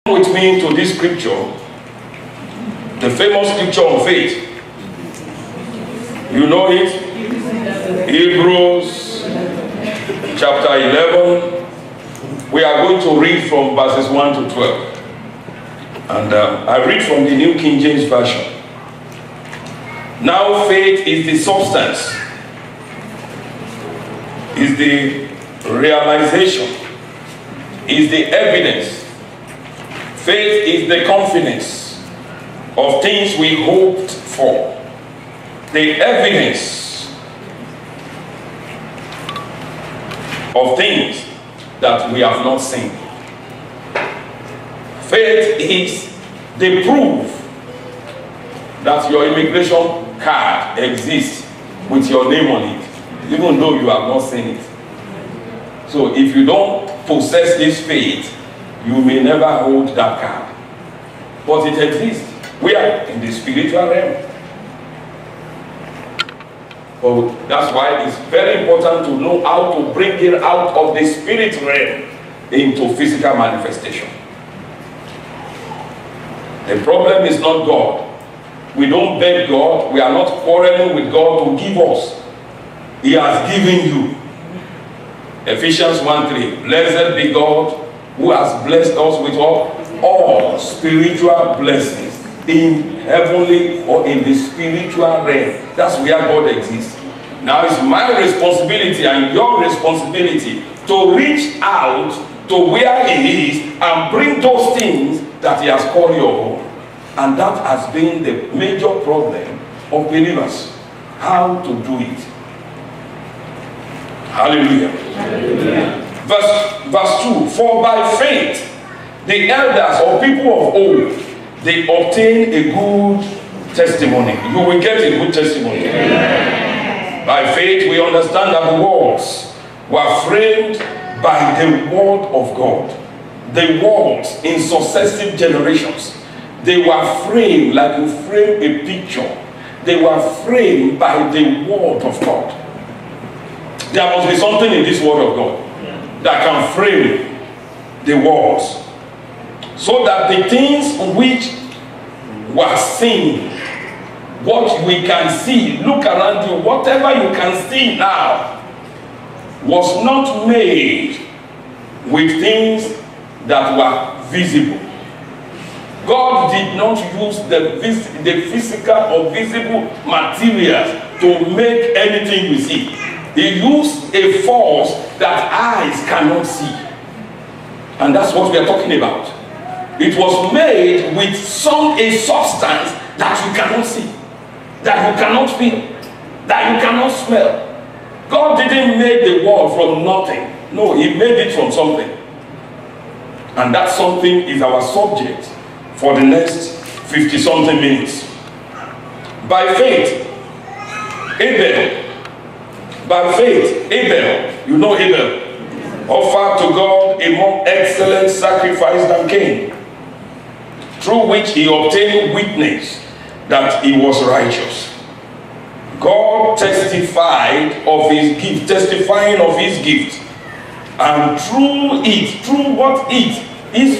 With me to this scripture, the famous scripture on faith. You know it? Hebrews chapter 11. We are going to read from verses 1 to 12. And I read from the New King James Version. Now faith is the substance, is the realization, is the evidence. Faith is the confidence of things we hoped for, the evidence of things that we have not seen. Faith is the proof that your immigration card exists with your name on it, even though you have not seen it. So if you don't possess this faith, you may never hold that card. But it exists. We are in the spiritual realm. But that's why it's very important to know how to bring it out of the spirit realm into physical manifestation. The problem is not God. We don't beg God. We are not quarreling with God to give us. He has given you. Ephesians 1:3. Blessed be God who has blessed us with all spiritual blessings in heavenly or in the spiritual realm. That's where God exists. Now it's my responsibility and your responsibility to reach out to where He is and bring those things that He has called your own. And that has been the major problem of believers. How to do it. Hallelujah. Hallelujah. Verse 2, for by faith the elders or people of old, they obtained a good testimony. You will get a good testimony. Yeah. By faith we understand that the worlds were framed by the word of God. The worlds in successive generations, they were framed like you frame a picture. They were framed by the word of God. There must be something in this word of God that can frame the walls, so that the things which were seen, what we can see, look around you, whatever you can see now, was not made with things that were visible. God did not use the physical or visible materials to make anything we see. He used a force that eyes cannot see. And that's what we are talking about. It was made with a substance that you cannot see, that you cannot feel, that you cannot smell. God didn't make the world from nothing. No, He made it from something. And that something is our subject for the next 50-something minutes. By faith, Abel, you know Abel, offered to God a more excellent sacrifice than Cain, through which he obtained witness that he was righteous. God testified of his gift, testifying of his gift, and through his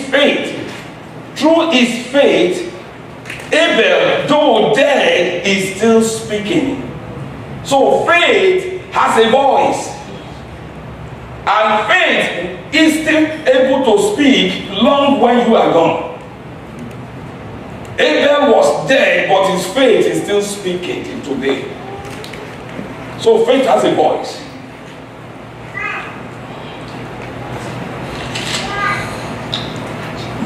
faith, through his faith, Abel, though dead, is still speaking. So faith has a voice, and faith is still able to speak long when you are gone. Abel was dead, but his faith is still speaking till today. So faith has a voice.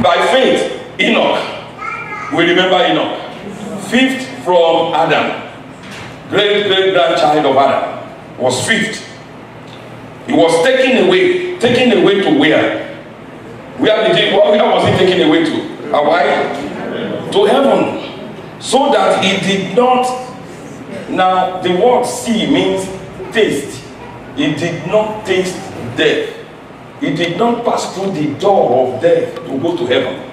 By faith, Enoch, we remember Enoch, fifth from Adam, great grandchild of Adam, was fifth. He was taken away to where? Where was he taken away to? Hawaii? To heaven. So that he did not, now the word see means taste. He did not taste death. He did not pass through the door of death to go to heaven.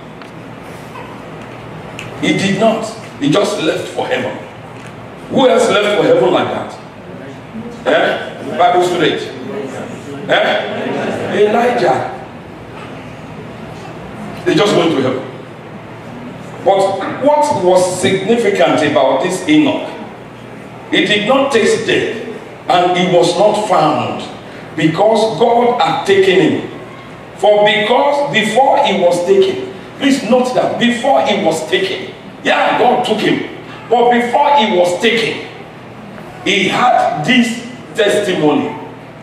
He did not. He just left for heaven. Who else left for heaven like that? Bible student. Elijah. They just went to heaven. But what was significant about this Enoch, he did not taste death, and he was not found, because God had taken him. For because before he was taken, please note that before he was taken, yeah, God took him, but before he was taken, he had this testimony.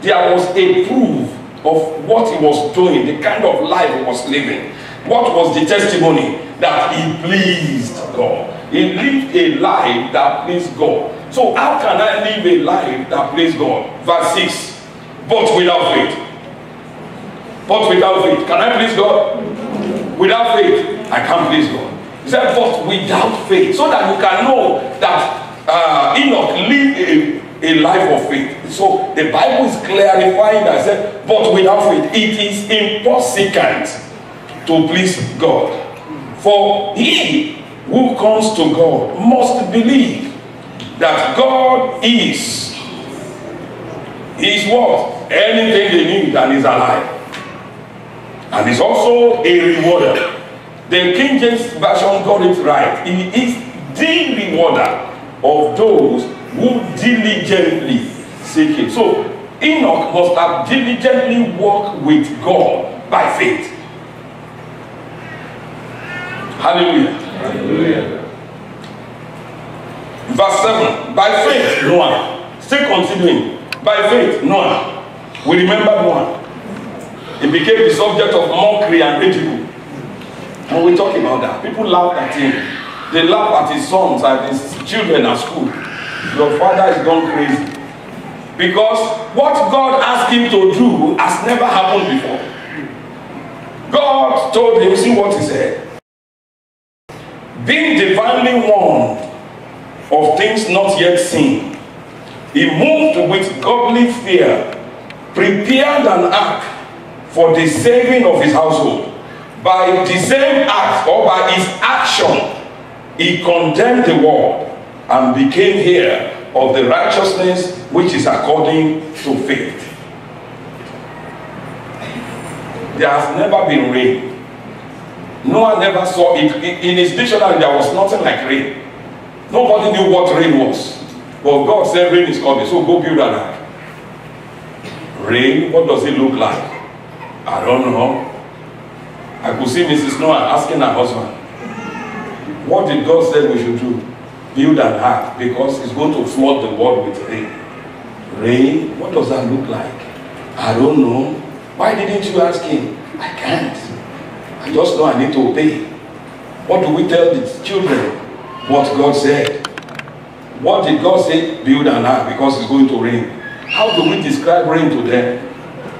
There was a proof of what he was doing, the kind of life he was living. What was the testimony? That he pleased God. He lived a life that pleased God. So how can I live a life that pleased God? Verse 6. But without faith. But without faith. Can I please God? Without faith, I can't please God. He said, but without faith. So that you can know that Enoch lived a life of faith. So the Bible is clarifying that. Said, but without faith, it is impossible to please God. For he who comes to God must believe that God is what? Anything they need and is alive. And is also a rewarder. The King James Version got it right. He is the rewarder of those who diligently seek him. So Enoch must have diligently walked with God by faith. Hallelujah. Hallelujah. Verse 7. By faith, Noah. Still continuing. By faith, Noah. We remember Noah. He became the subject of mockery and ridicule. And we talk about that. People laugh at him. They laugh at his sons, at his children at school. Your father is gone crazy. Because what God asked him to do has never happened before. God told him, see what he said. Being divinely warned of things not yet seen, he moved with godly fear, prepared an ark for the saving of his household. By the same act, or by his action, he condemned the world and became heir of the righteousness which is according to faith. There has never been rain. Noah never saw it. In his dictionary, there was nothing like rain. Nobody knew what rain was. But God said rain is coming, so go build an ark. Rain, what does it look like? I don't know. I could see Mrs. Noah asking her husband, what did God say we should do? Build an ark, because it's going to flood the world with rain. Rain, what does that look like? I don't know. Why didn't you ask him? I can't. I just know I need to obey. What do we tell the children? What God said. What did God say? Build an ark, because it's going to rain. How do we describe rain to them?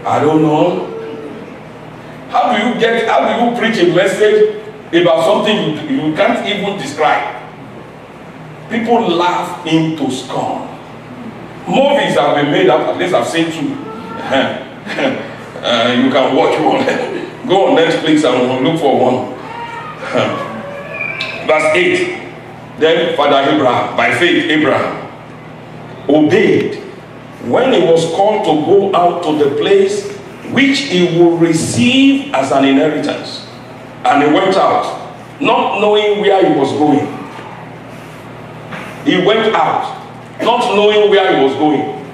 I don't know. How do you preach a message about something you can't even describe? People laugh into scorn. Movies have been made up, at least I've seen two. You can watch one. Go on Netflix and look for one. Verse 8. Then Father Abraham, by faith Abraham, obeyed when he was called to go out to the place which he would receive as an inheritance. And he went out, not knowing where he was going. He went out, not knowing where he was going.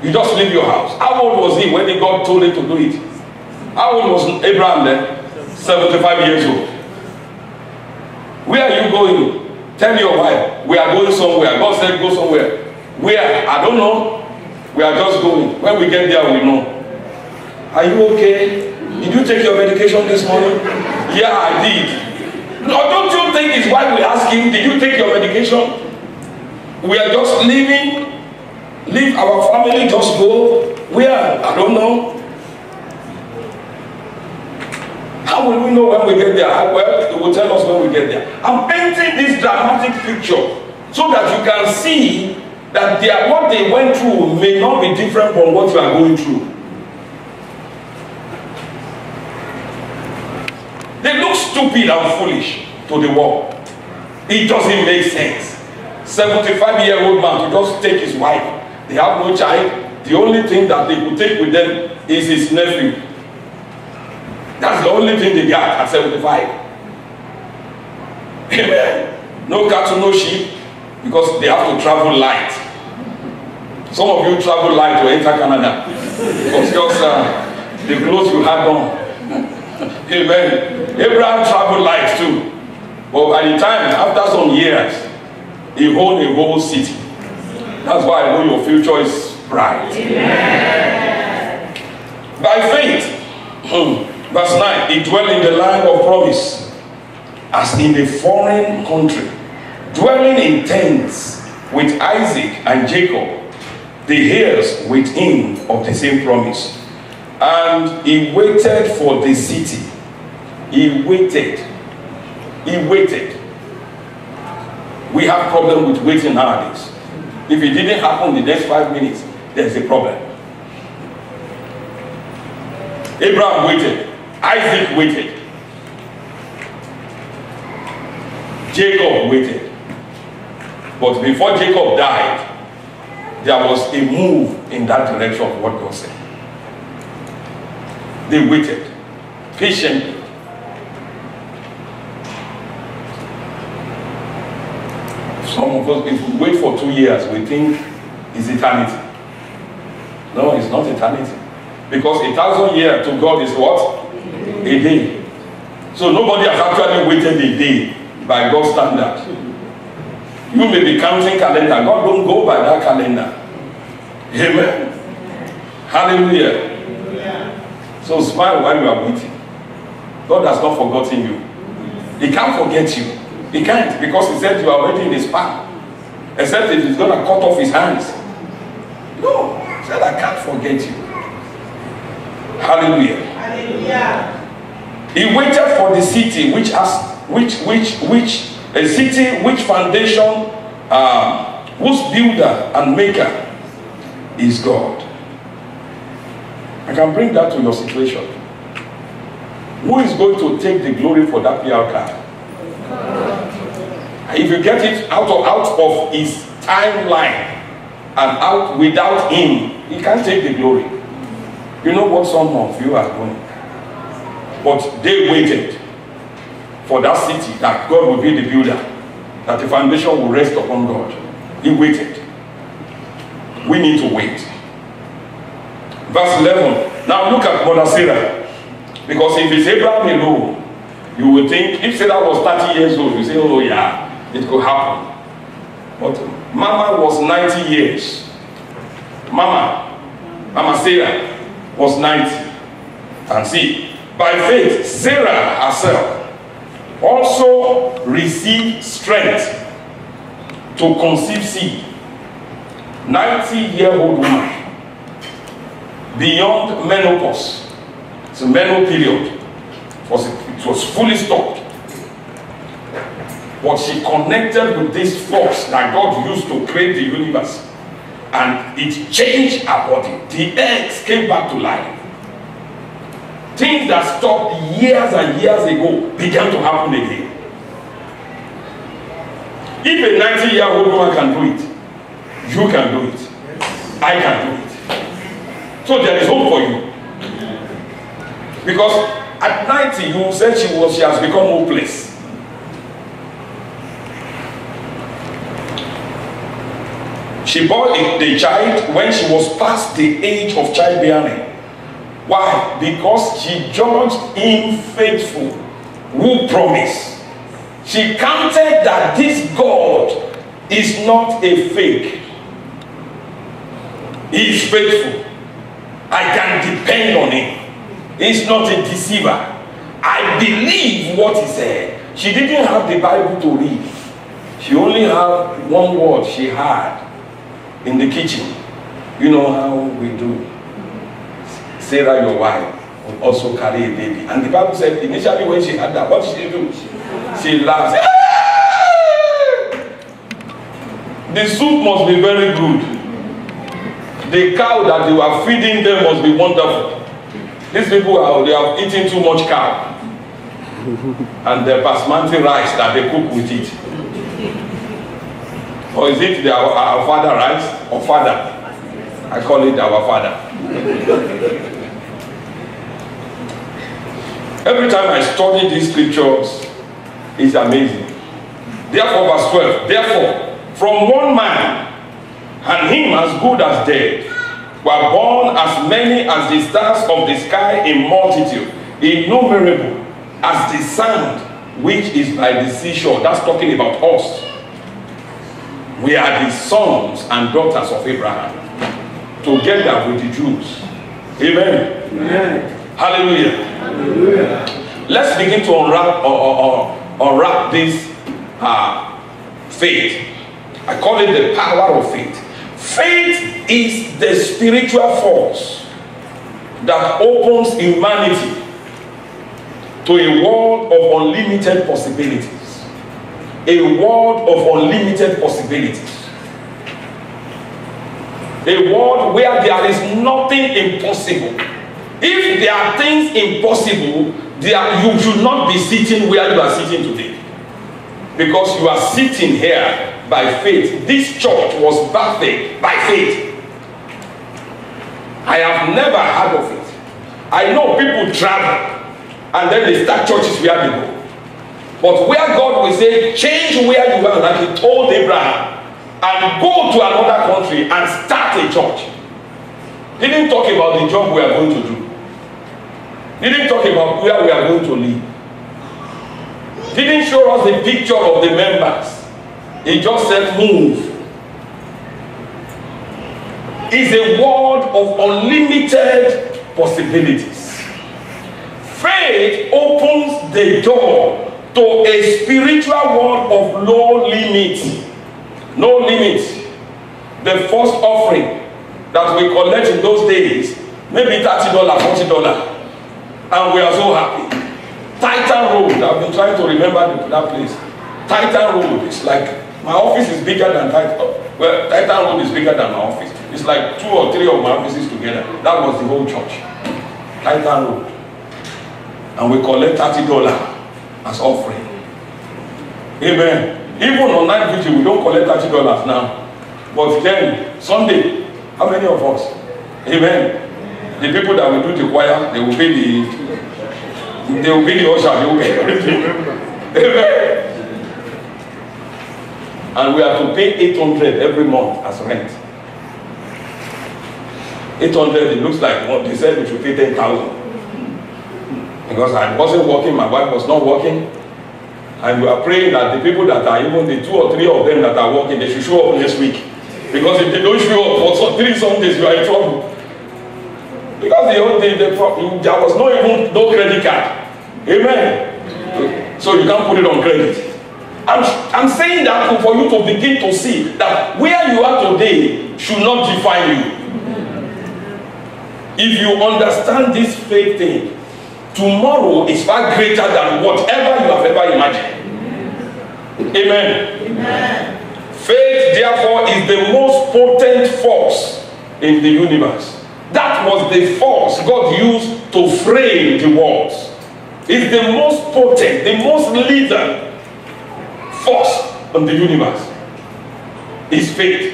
You just leave your house. How old was he when God told him to do it? How old was Abraham then? 75 years old. Where are you going? Tell your wife, we are going somewhere. God said go somewhere. Where? I don't know. We are just going. When we get there, we know. Are you okay? Did you take your medication this morning? Yeah, I did. No, don't you think it's why we ask him, did you take your medication? We are just leaving. Leave our family, just go. Where? I don't know. How will we know when we get there? Well, it will tell us when we get there. I'm painting this dramatic picture so that you can see that what they went through may not be different from what you are going through. They look stupid and foolish to the world. It doesn't make sense. 75-year-old man to just take his wife. They have no child. The only thing that they could take with them is his nephew. That's the only thing they got at 75. Amen. No cattle, no sheep, because they have to travel light. Some of you travel light to enter Canada. Because the clothes you had on. Amen. Abraham traveled light too. But by the time, after some years, he owned a whole city. That's why I know your future is bright. Amen. By faith, verse 9, he dwelt in the land of promise, as in a foreign country, dwelling in tents with Isaac and Jacob, the heirs with him of the same promise. And he waited for the city. He waited. He waited. We have problem with waiting nowadays. If it didn't happen in the next 5 minutes, there's a problem. Abraham waited. Isaac waited. Jacob waited. But before Jacob died, there was a move in that direction of what God said. They waited patiently. Some of us, if we wait for 2 years, we think it's eternity. No, it's not eternity. Because 1,000 years to God is what? A day. So nobody has actually waited a day by God's standard. You may be counting calendar. God don't go by that calendar. Amen. Hallelujah. So smile while you are waiting. God has not forgotten you. He can't forget you. He can't, because he said you are already in his palm. Except if he's going to cut off his hands. No, he said I can't forget you. Hallelujah. Hallelujah. He waited for the city which a city which foundation, whose builder and maker is God. I can bring that to your situation. Who is going to take the glory for that PR card? If you get it out of his timeline and out without him, he can't take the glory. You know what some of you are doing. But they waited for that city that God will be the builder, that the foundation will rest upon God. He waited. We need to wait. Verse 11. Now look at Mother Sarah. Because if it's Abraham alone, you would think, if Sarah was 30 years old, you say, oh yeah, it could happen. But Mama was 90 years. Mama Sarah was 90. And see, by faith, Sarah herself also received strength to conceive seed. 90-year-old woman, beyond menopause. It's a menopause period. It was fully stopped. But she connected with this force that God used to create the universe. And it changed her body. The eggs came back to life. Things that stopped years and years ago began to happen again. If a 90-year-old woman can do it, you can do it. I can do it. So there is hope for you. Because at 90, you said she has become hopeless. She bore the child when she was past the age of childbearing. Why? Because she judged him faithful who promised. She counted that this God is not a fake. He is faithful. I can depend on him. He's not a deceiver. I believe what he said. She didn't have the Bible to read. She only had one word she had in the kitchen. You know how we do. Sarah, your wife, will also carry a baby. And the Bible said initially when she had that, what did she do? She laughed. The soup must be very good. The cow that they were feeding them must be wonderful. These people they have eaten too much cow. And the basmati rice that they cook with it. Or is it our father rice or father? I call it our father. Every time I study these scriptures, it's amazing. Therefore, verse 12, therefore, from one man, and him as good as dead, were born as many as the stars of the sky in multitude, innumerable as the sand which is by the seashore. That's talking about us. We are the sons and daughters of Abraham, together with the Jews. Amen. Amen. Hallelujah. Hallelujah. Let's begin to unwrap this faith. I call it the power of faith. Faith is the spiritual force that opens humanity to a world of unlimited possibilities. A world of unlimited possibilities. A world where there is nothing impossible. If there are things impossible, you should not be sitting where you are sitting today. Because you are sitting here by faith. This church was birthed by faith. I have never heard of it. I know people travel and then they start churches where they go. But where God will say, change where you are, like he told Abraham, and go to another country and start a church. He didn't talk about the job we are going to do. He didn't talk about where we are going to live. He didn't show us the picture of the members. He just said, move. It's a world of unlimited possibilities. Faith opens the door to a spiritual world of no limit. No limit. The first offering that we collect in those days, maybe $30, $40. And we are so happy. Titan Road, I've been trying to remember that place. Titan Road, it's like, my office is bigger than Titan. Well, Titan Road is bigger than my office. It's like 2 or 3 of my offices together. That was the whole church. Titan Road. And we collect $30 as offering. Amen. Even on night vigil, we don't collect $30 now. But then, Sunday, how many of us? Amen. The people that will do the choir, they will be the usher, they will pay everything. Amen. And we have to pay $800 every month as rent. $800, it looks like what they said we should pay $10,000. Because I wasn't working, my wife was not working. And we are praying that the people that are, even the 2 or 3 of them that are working, they should show up next week. Because if they don't show up for 3 Sundays, you are in trouble. Because there was no credit card. Amen. So you can't put it on credit. I'm saying that for you to begin to see that where you are today should not define you. If you understand this faith thing, tomorrow is far greater than whatever you have ever imagined. Amen. Amen. Faith, therefore, is the most potent force in the universe. That was the force God used to frame the worlds. It's the most potent, the most lethal force in the universe. Is faith.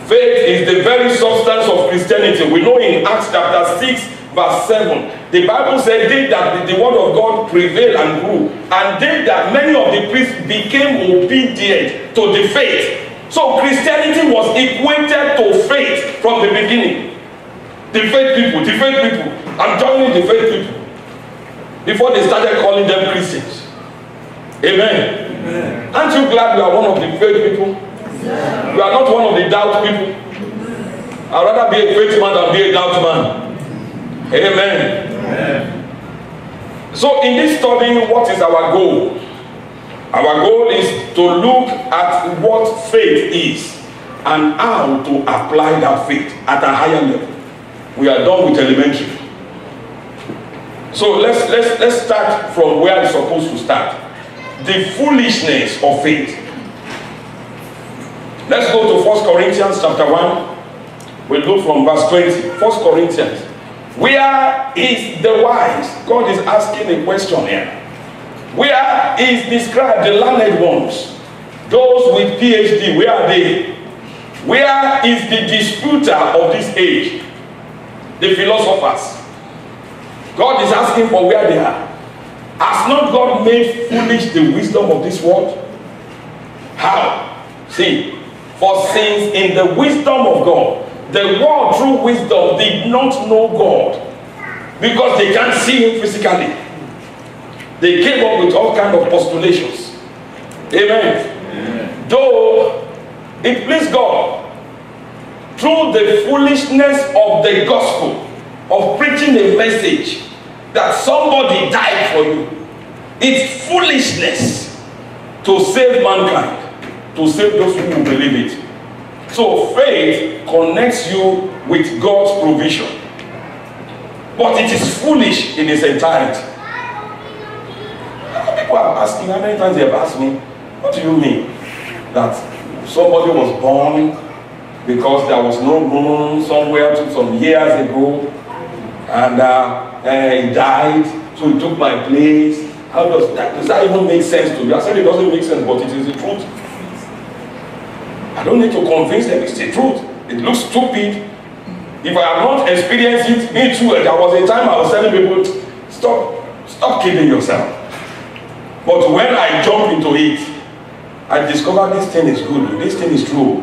Faith is the very substance of Christianity. We know in Acts chapter 6, verse 7, the Bible said they that the word of God prevailed and grew, and they that many of the priests became obedient to the faith. So Christianity was equated to faith from the beginning. The faith people, the faith people. I'm joining the faith people. Before they started calling them Christians. Amen. Amen. Aren't you glad you are one of the faith people? You are not one of the doubt people. I'd rather be a faith man than be a doubt man. Amen. Amen. So in this study, what is our goal? Our goal is to look at what faith is and how to apply that faith at a higher level. We are done with elementary. So let's start from where it's supposed to start. The foolishness of faith. Let's go to 1 Corinthians chapter 1. We'll look from verse 20. 1 Corinthians. Where is the wise? God is asking a question here. Where is described the learned ones? Those with PhD, where are they? Where is the disputer of this age? The philosophers. God is asking for where they are. Has not God made foolish the wisdom of this world? How? See, for since in the wisdom of God, the world through wisdom did not know God, because they can't see him physically. They came up with all kinds of postulations. Amen. Amen. Though it pleased God, through the foolishness of the gospel, of preaching a message that somebody died for you, it's foolishness to save mankind, to save those who will believe it. So faith connects you with God's provision, but it is foolish in its entirety. People are asking, how many times they have asked me, what do you mean that somebody was born because there was no room somewhere some years ago, and he died, so he took my place? How does that even make sense to you? I said it doesn't make sense, but it is the truth. I don't need to convince them, it's the truth. It looks stupid. If I have not experienced it, me too. There was a time I was telling people, stop kidding yourself. But when I jump into it, I discover this thing is good, this thing is true.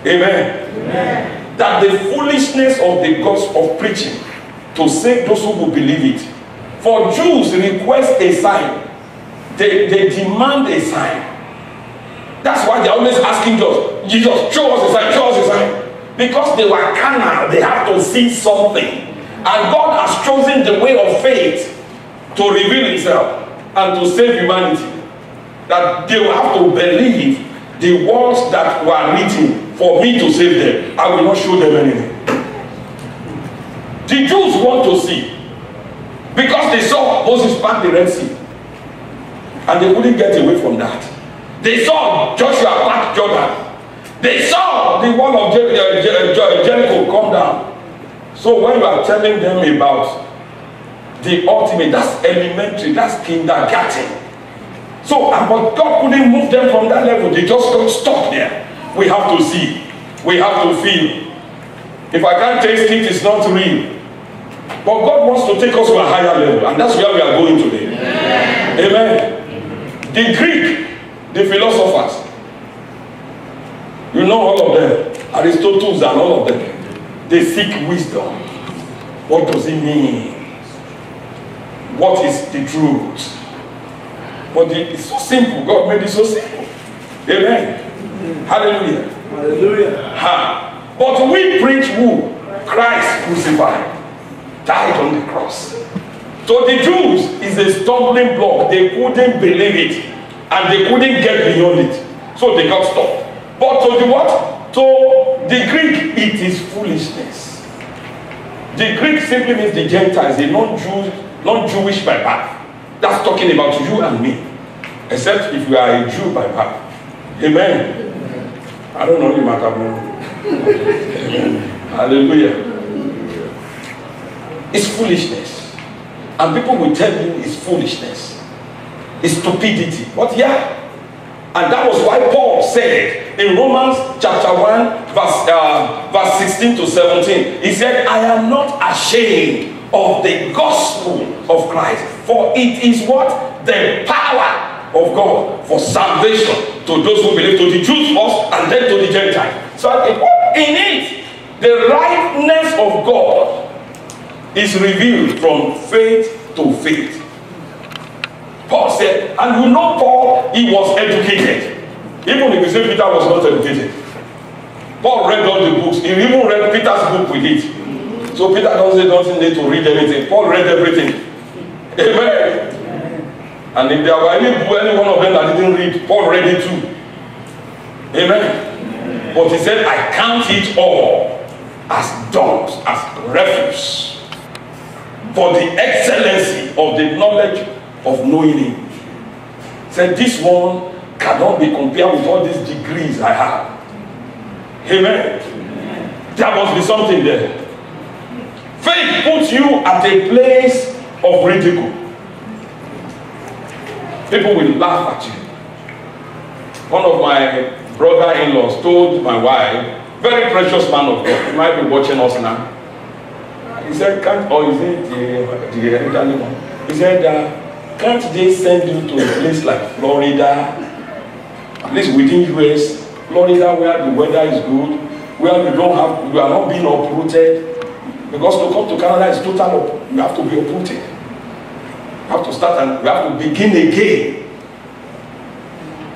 Amen. Amen. That the foolishness of the gospel of preaching to save those who will believe it. For Jews request a sign. They demand a sign. That's why they're always asking Jesus, show us a sign, show us a sign. Because they were carnal, they have to see something. And God has chosen the way of faith to reveal himself and to save humanity. That they will have to believe the words that were written for me to save them. I will not show them anything. The Jews want to see, because they saw Moses part the Red Sea and they couldn't get away from that. They saw Joshua part Jordan. They saw the wall of Jericho come down. So when you are telling them about the ultimate, that's elementary, that's kindergarten. So, but God couldn't move them from that level. They just got stuck there. We have to see. We have to feel. If I can't taste it, it's not real. But God wants to take us to a higher level. And that's where we are going today. Amen. Amen. The Greek, the philosophers, you know all of them. Aristotle and all of them. They seek wisdom. What does it mean? What is the truth? But it's so simple. God made it so simple. Amen. Hallelujah. Hallelujah. But we preach who? Christ crucified. Died on the cross. So the Jews is a stumbling block. They couldn't believe it. And they couldn't get beyond it. So they got stopped. But to the what? To the Greek, it is foolishness. The Greek simply means the Gentiles, the non-Jewish by birth. That's talking about you and me. Except if you are a Jew by birth. Amen. I don't know you might have known. Hallelujah. It's foolishness. And people will tell you it's foolishness. It's stupidity. But yeah. And that was why Paul said in Romans chapter 1 verse 16 to 17. He said, I am not ashamed of the gospel of Christ. For it is what? The power of God for salvation to those who believe, to the Jews first and then to the Gentiles. So in it, the rightness of God is revealed from faith to faith. Paul said, and you know Paul, he was educated. Even if you say Peter was not educated. Paul read all the books. He even read Peter's book with it. So Peter doesn't need to read anything. Paul read everything. Amen. And if there were any one of them that didn't read, Paul read it too. Amen. But he said, I count it all as dung, as refuse, for the excellency of the knowledge of knowing him. He said, this one cannot be compared with all these degrees I have. Amen. There must be something there. Faith puts you at a place of ridicule. People will laugh at you. One of my brother-in-laws told my wife, very precious man of God, he might be watching us now. He said, can't, or is it the elderly one? He said, can't they send you to a place like Florida, at least within US, Florida, where the weather is good, where you are not being uprooted? Because to come to Canada is total, you have to be uprooted. You have to start and you have to begin again.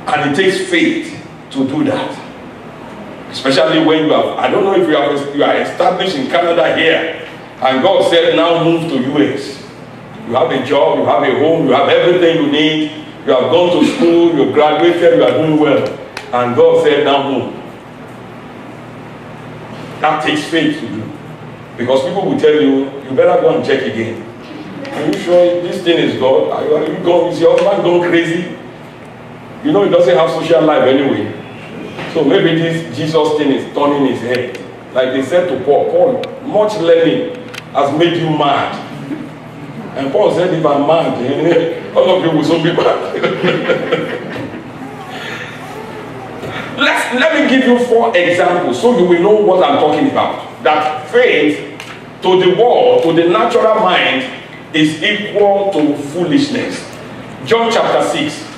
And it takes faith to do that. Especially when you have, I don't know if you are established in Canada here, and God said, now move to US. You have a job, you have a home, you have everything you need, you have gone to school, you graduated, you are doing well. And God said, now move. That takes faith to do. Because people will tell you, you better go and check again. Are you sure this thing is God? Are you going, is your husband going crazy? You know he doesn't have social life anyway. So maybe this Jesus thing is turning his head. Like they said to Paul, much learning has made you mad. And Paul said, if I'm mad, all of you will soon be mad. Let me give you 4 examples so you will know what I'm talking about. That faith to the world, to the natural mind, is equal to foolishness. John chapter 6.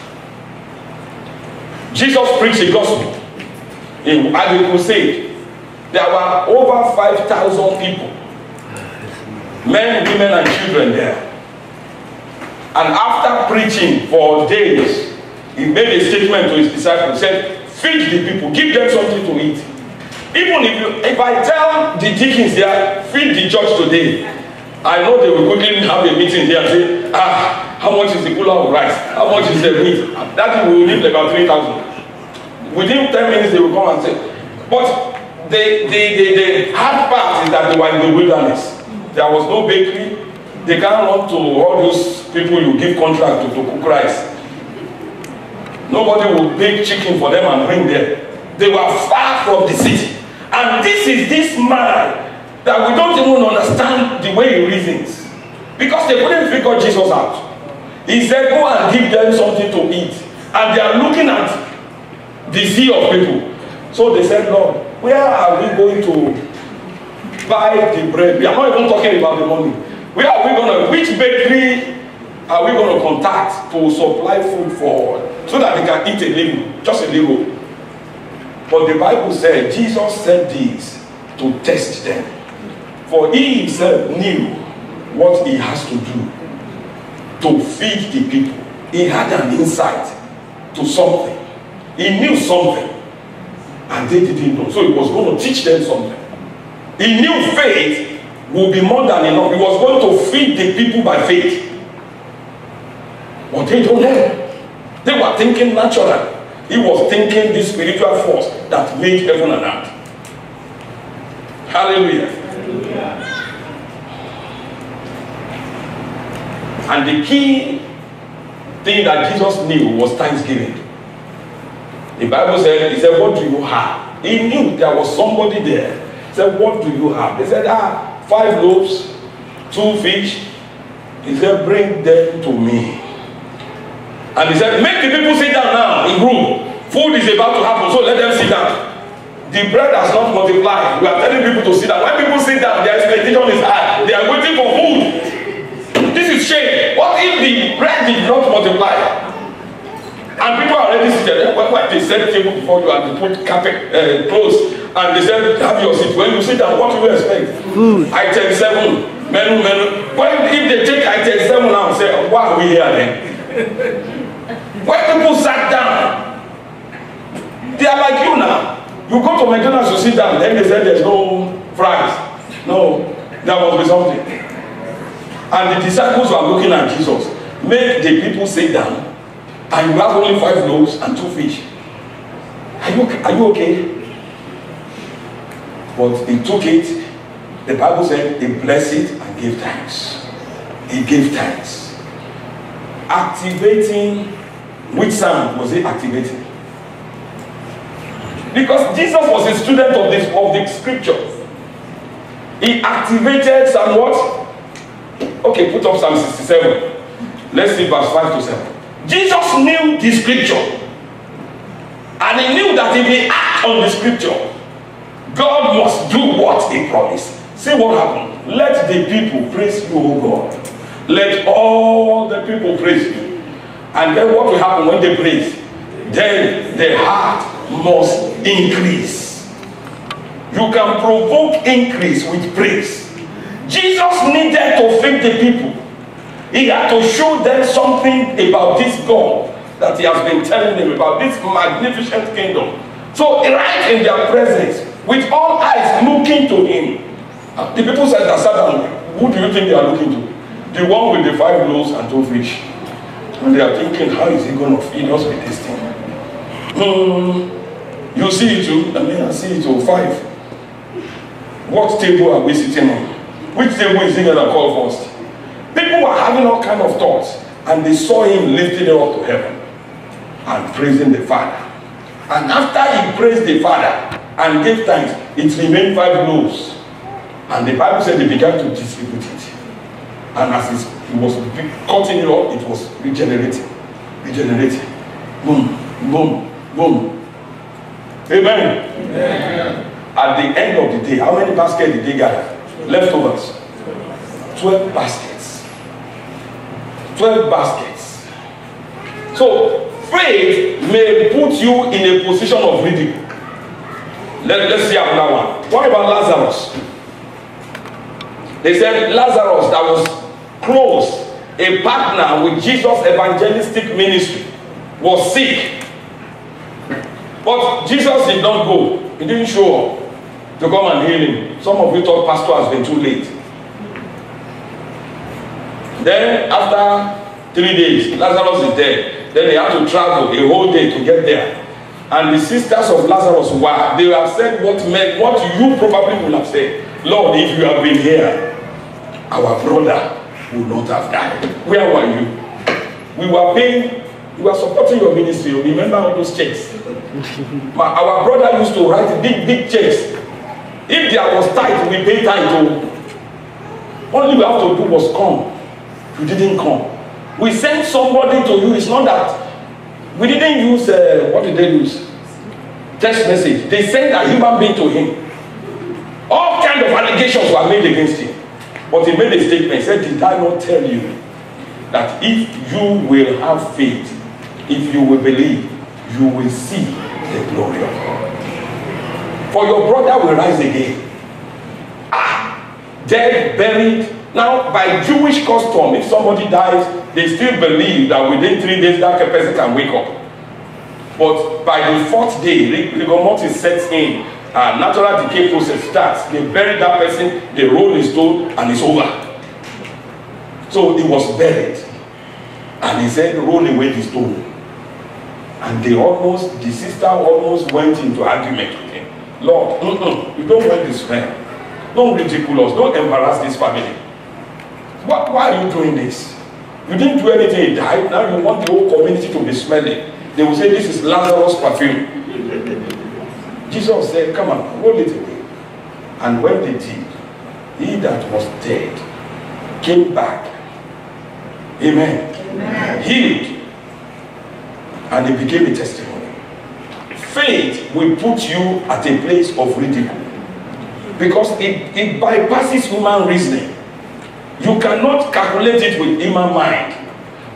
Jesus preached the gospel at the crusade. There were over 5,000 people, men, women, and children there. And after preaching for days, he made a statement to his disciples, said, feed the people, give them something to eat. Even if I tell the deacons there, feed the church today, I know they will quickly have a meeting there and say, how much is the cooler of rice? How much is the meat? That will need about 3,000. Within 10 minutes they will come and say, but the hard part is that they were in the wilderness. There was no bakery. They can't run to all those people you give contract to cook rice. Nobody will bake chicken for them and bring them. They were far from the city. And this is this man that we don't even understand the way he reasons. Because they couldn't figure Jesus out. He said, go and give them something to eat. And they are looking at the sea of people. So they said, Lord, where are we going to buy the bread? We are not even talking about the money. Where are we going to, which bakery are we going to contact to supply food for, so that they can eat a little, just a little? But the Bible said, Jesus said this to test them. For he himself knew what he has to do to feed the people. He had an insight to something. He knew something. And they didn't know. So he was going to teach them something. He knew faith would be more than enough. He was going to feed the people by faith. But they don't know. They were thinking natural. He was thinking the spiritual force that made heaven and earth. Hallelujah. Hallelujah. And the key thing that Jesus knew was thanksgiving. The Bible said, he said, what do you have? He knew there was somebody there. He said, what do you have? They said, 5 loaves, 2 fish. He said, bring them to me. And he said, make the people sit down now in room. Food is about to happen, so let them sit down. The bread has not multiplied. We are telling people to sit down. When people sit down, their expectation is high. They are waiting for food. This is shame. What if the bread did not multiply? And people are already seated. When they set the table before you and they put carpet, clothes, and they said, have your seat. When you sit down, what do you expect? Food. Item 7, menu. When if they take item 7 now and say, why are we here then? When people sat down, they are like you now. You go to McDonald's to sit down, then they said there's no fries. No, there must be something. And the disciples were looking at Jesus. Make the people sit down, and you have only 5 loaves and 2 fish. Are you okay? But he took it. The Bible said he blessed it and gave thanks. He gave thanks. Activating, which psalm was he activating? Because Jesus was a student of the scripture. He activated Psalm what? Okay, put up Psalm 67. Let's see verse 5 to 7. Jesus knew the scripture. And he knew that if he acted on the scripture, God must do what he promised. See what happened. Let the people praise you, O God. Let all the people praise you. And then what will happen when they praise? Then the heart must increase. You can provoke increase with praise. Jesus needed to feed the people. He had to show them something about this God that he has been telling them about, this magnificent kingdom. So right in their presence, with all eyes looking to him, the people said that Satan, who do you think they are looking to? The one with the 5 loaves and 2 fish. And they are thinking, how is he going to feed us with this thing? You see it too? I mean, I see it too. 5. What table are we sitting on? Which table is he going to call first? People were having all kind of thoughts, and they saw him lifting it up to heaven and praising the Father. And after he praised the Father and gave thanks, it remained 5 loaves. And the Bible said they began to distribute it. And as he was cutting it up, it was regenerating. Boom, boom, boom. Amen. Amen. At the end of the day, how many baskets did they gather? Leftovers. 12 baskets. 12 baskets. So, faith may put you in a position of ridicule. Let's see another one. What about Lazarus? They said Lazarus, that was close, a partner with Jesus' evangelistic ministry, was sick. But Jesus did not go. He didn't show up to come and heal him. Some of you thought pastor has been too late. Then after 3 days, Lazarus is dead. Then they had to travel a whole day to get there. And the sisters of Lazarus were, they have said what you probably would have said. Lord, if you have been here, our brother would not have died. Where were you? We were paying, we were supporting your ministry. Remember all those checks? Our brother used to write big checks. If there was tithe, we pay tithe. Only we have to do was come. You didn't come. We sent somebody to you. It's not that we didn't use what did they use? Text message. They sent a human being to him. All kinds of allegations were made against him. But he made a statement. He said, did I not tell you that if you will have faith, if you will believe, you will see the glory of God. For your brother will rise again. Dead, buried. Now, by Jewish custom, if somebody dies, they still believe that within 3 days that person can wake up. But by the 4th day, rigor mortis sets in. Natural decay process starts. They bury that person, they roll the stone, and it's over. So he was buried. And he said, roll away the stone. And the sister almost went into argument with him. Lord, you don't want this man. Don't ridicule us. Don't embarrass this family. Why are you doing this? You didn't do anything, he died. Now you want the whole community to be smelling. They will say this is Lazarus' perfume. Jesus said, come on, roll it away. And when they did, he that was dead came back. Amen. Amen. Healed. And it became a testimony. Faith will put you at a place of ridicule. Because it bypasses human reasoning. You cannot calculate it with human mind.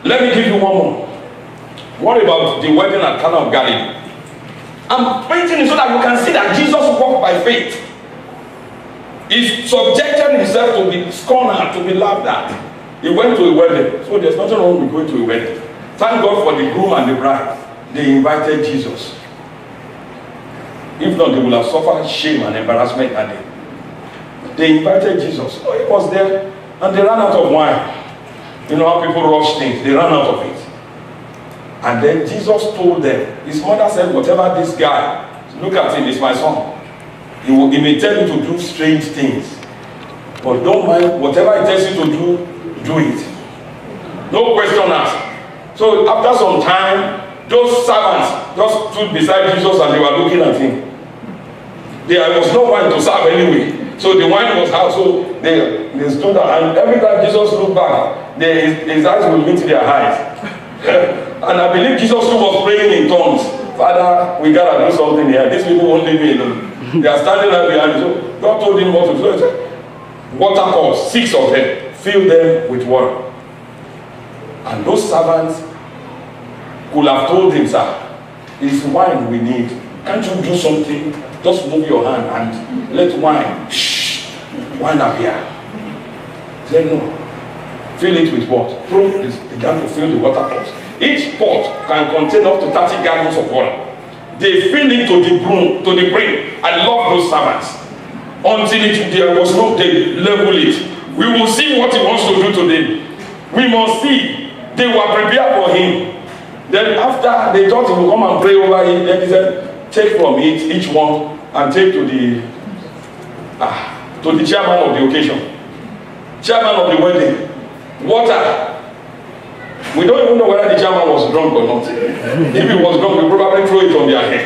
Let me give you one more. What about the wedding at Cana of Galilee? I'm painting it so that you can see that Jesus walked by faith. He subjected himself to be scorned and to be laughed at. He went to a wedding. So there's nothing wrong with going to a wedding. Thank God for the groom and the bride. They invited Jesus. If not, they would have suffered shame and embarrassment. And they invited Jesus. So he was there. And they ran out of wine. You know how people rush things. They ran out of it. And then Jesus told them, his mother said, whatever this guy, look at him, he's my son. He may tell you to do strange things. But don't mind, whatever he tells you to do, do it. No question asked. So after some time, those servants just stood beside Jesus and they were looking at him. There was no wine to serve anyway. So the wine was out, so they stood there, and every time Jesus looked back, his eyes would meet their eyes. And I believe Jesus too was praying in tongues. Father, we gotta do something here. These people won't leave me alone. They are standing there behind me. So God told him what to do. water pots, 6 of them, fill them with water. And those servants could have told him, sir, it's wine we need. Can't you do something? Just move your hand and let wine appear. He said, no. Fill it with what? Prove this. Began to fill the water pots. Each pot can contain up to 30 gallons of water. They fill it to the brim. I love those servants. Until there was no, they level it. We will see what he wants to do today. We must see. They were prepared for him. Then after they thought he would come and pray over it, then he said, take from it, each one, and take to the chairman of the occasion. Chairman of the wedding. Water. We don't even know whether the chairman was drunk or not. If he was drunk, we probably throw it on their head.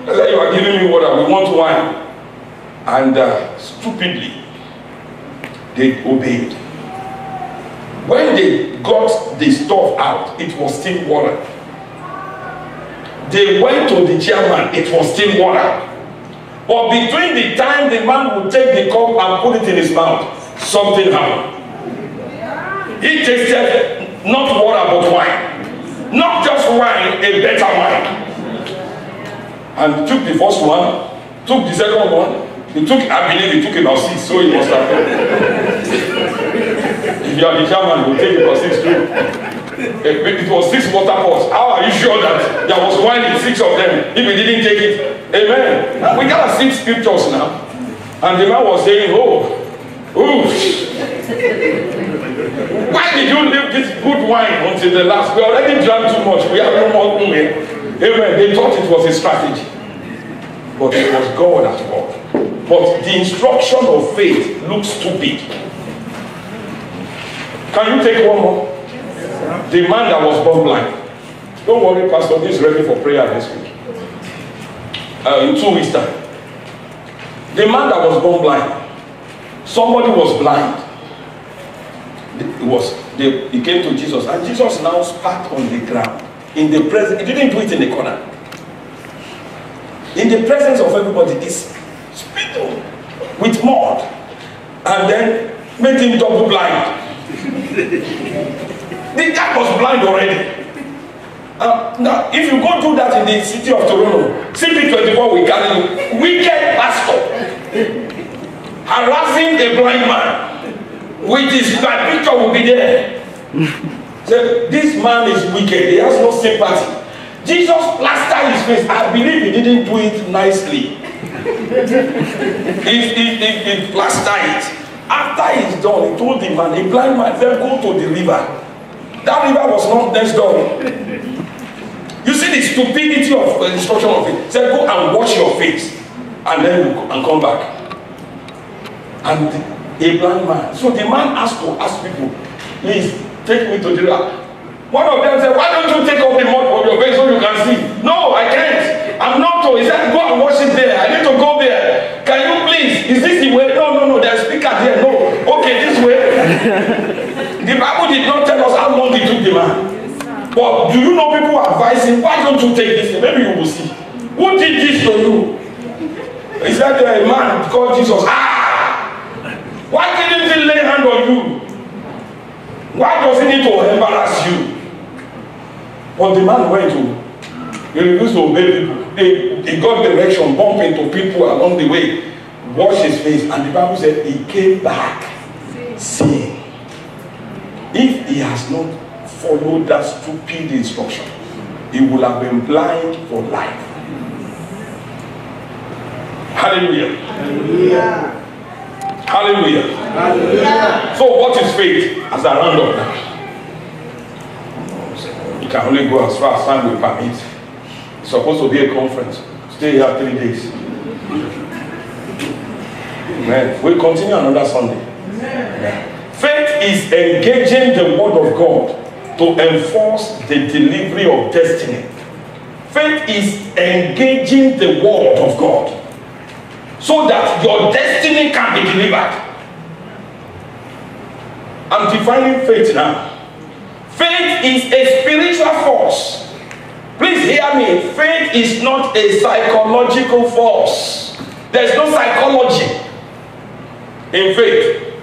I said, you are giving me water, we want wine. And stupidly, they obeyed. When they got the stuff out, it was still water. They went to the chairman, it was still water. But between the time the man would take the cup and put it in his mouth, something happened. He tasted not water but wine. Not just wine, a better wine. And took the first one, took the second one. I believe he took about 6, so he must have done. If you are the chairman, you will take about 6 too. It was 6 water pots. How are you sure that there was wine in 6 of them if he didn't take it? Amen. Now, we gotta see scriptures now. And the man was saying, oh, why did you leave this good wine until the last? We already drank too much. We have no more room here. Amen. They thought it was a strategy. But it was God at work. But the instruction of faith looks stupid. Can you take one more? The man that was born blind. Don't worry, Pastor, this is ready for prayer this week. In 2 weeks' time. The man that was born blind. Somebody was blind. He came to Jesus, and Jesus now spat on the ground. In the presence, he didn't do it in the corner. In the presence of everybody, he spit with mud, and then made him double blind. The guy was blind already. Now, if you go do that in the city of Toronto, CP24 will carry you. Wicked pastor harassing a blind man with his picture will be there. So, this man is wicked. He has no sympathy. Jesus plastered his face. I believe he didn't do it nicely. He plastered it. After he's done, he told the man, a blind man, then go to the river. That river was not next door. You see the stupidity of the instruction of it. He said, go and wash your face, and then come back. And a blind man. So the man asked people, please take me to the river. One of them said, why don't you take off the mud from your face so you can see? No, I can't. I'm not told. He said, go and wash it there. I need to go there. Can you please? Is this the way? No, there's a speaker there. No. Okay, this way. The Bible did not tell us how long it took the man. But do you know people advising, why don't you take this? Maybe you will see. Who did this to you? He said, a man called Jesus. Why didn't he lay hand on you? Why does he need to embarrass you? But the man went to, he refused to obey people. He got direction, bump into people along the way, washed his face, and the Bible said he came back seeing. If he has not followed that stupid instruction, he would have been blind for life. Hallelujah. Hallelujah. Hallelujah. Hallelujah. So what is faith? As I round up now, you can only go as far as time will permit. It's supposed to be a conference. Stay here 3 days. Amen. We'll continue another Sunday. Amen. Faith is engaging the word of God to enforce the delivery of destiny. Faith is engaging the word of God so that your destiny can be delivered. I'm defining faith now. Faith is a spiritual force. Please hear me. Faith is not a psychological force. There's no psychology. in faith.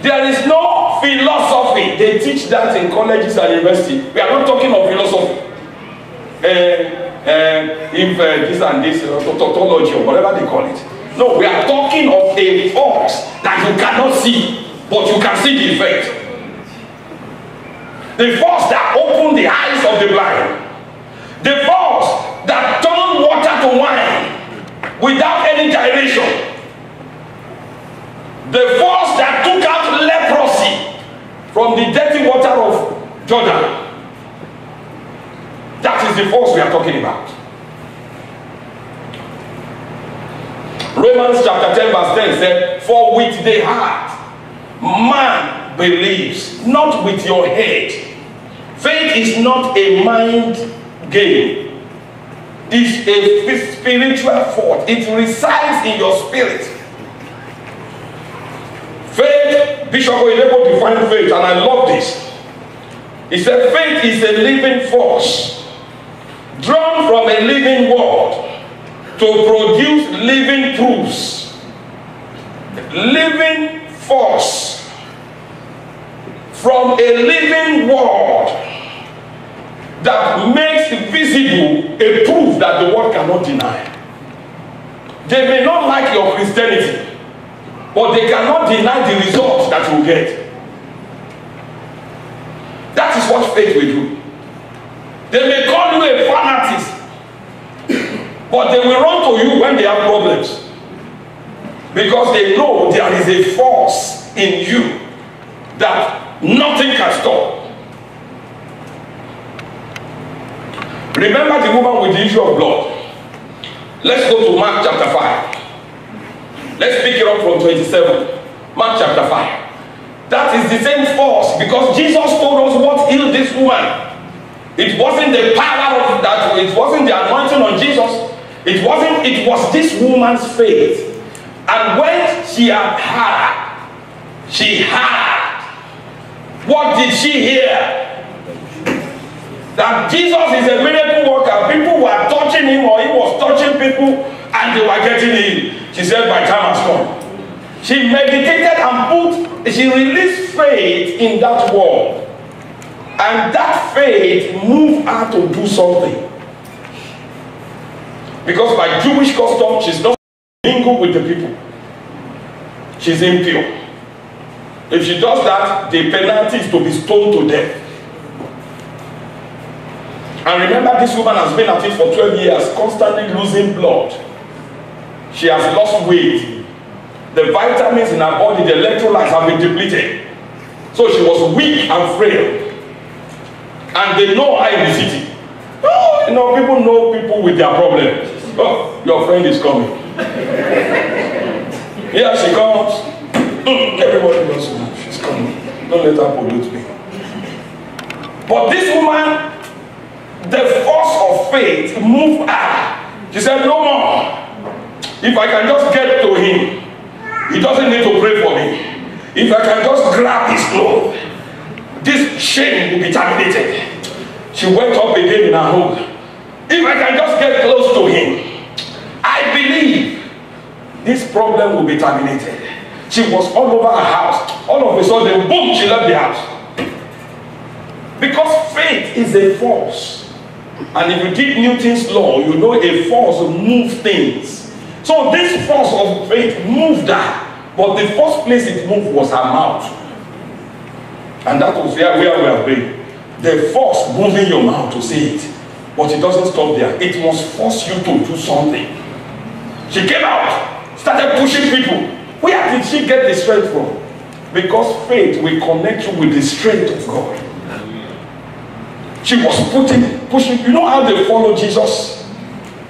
There is no philosophy. They teach that in colleges and universities. We are not talking of philosophy. If this and this, tautology or whatever they call it. No, we are talking of a force that you cannot see, but you can see the effect. The force that opened the eyes of the blind. The force that turned water to wine without any gyration. The force that took out leprosy from the dirty water of Jordan. That is the force we are talking about. Romans chapter 10 verse 10 said, for with the heart man believes, not with your head. Faith is not a mind game. It's a spiritual force. It resides in your spirit. Faith, Bishop Oyedepo defined faith, and I love this. He said faith is a living force drawn from a living world to produce living proofs. Living force from a living world that makes visible a proof that the world cannot deny. They may not like your Christianity, but they cannot deny the results that you get. That is what faith will do. They may call you a fanatic, but they will run to you when they have problems. Because they know there is a force in you that nothing can stop. Remember the woman with the issue of blood. Let's go to Mark chapter 5. Let's pick it up from 27. Mark chapter 5. That is the same force, because Jesus told us what healed this woman. It wasn't the power of that, it wasn't the anointing on Jesus. It was this woman's faith. And when she had heard, what did she hear? That Jesus is a miracle worker. People were touching him, or he was touching people, and they were getting healed. She said, my time has come. She meditated and she released faith in that word. And that faith moved her to do something. Because by Jewish custom, she's not mingled with the people. She's impure. If she does that, the penalty is to be stoned to death. And remember, this woman has been at it for 12 years, constantly losing blood. She has lost weight. The vitamins in her body, the electrolytes have been depleted. So she was weak and frail. And they know her in the city. Oh, you know, people know people with their problems. Oh, your friend is coming. Here she comes. Everybody knows she's coming. Don't let her pollute me. But this woman, the force of faith moved her. She said, no more. If I can just get to him, he doesn't need to pray for me. If I can just grab his clothes, this shame will be terminated. She went up again in her home. If I can just get close to him, I believe this problem will be terminated. She was all over her house. All of a sudden, boom, she left the house. Because faith is a force. And if you did Newton's law, you know a force will move things. So this force of faith moved her. But the first place it moved was her mouth. And that was where we have been. The force moving your mouth to say it. But it doesn't stop there. It must force you to do something. She came out, started pushing people. Where did she get the strength from? Because faith will connect you with the strength of God. She was pushing. You know how they follow Jesus?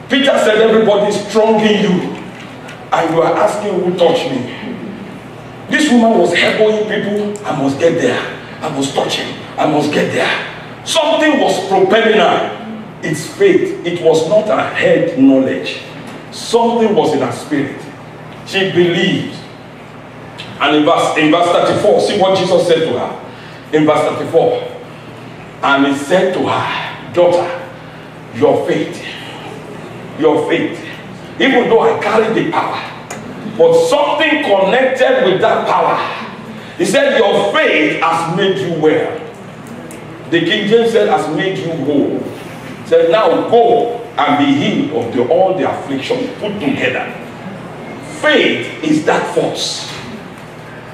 Peter said, everybody is strong in you. And you are asking who touched me. This woman was elbowing people. I must get there. I must touch him. I must get there. Something was propelling her. It's faith. It was not her head knowledge. Something was in her spirit. She believed. And in verse 34, see what Jesus said to her. In verse 34. And he said to her, daughter, your faith, even though I carry the power, but something connected with that power. He said, your faith has made you well. The King James said, has made you whole. He said, now go and be healed of all the affliction put together. Faith is that force.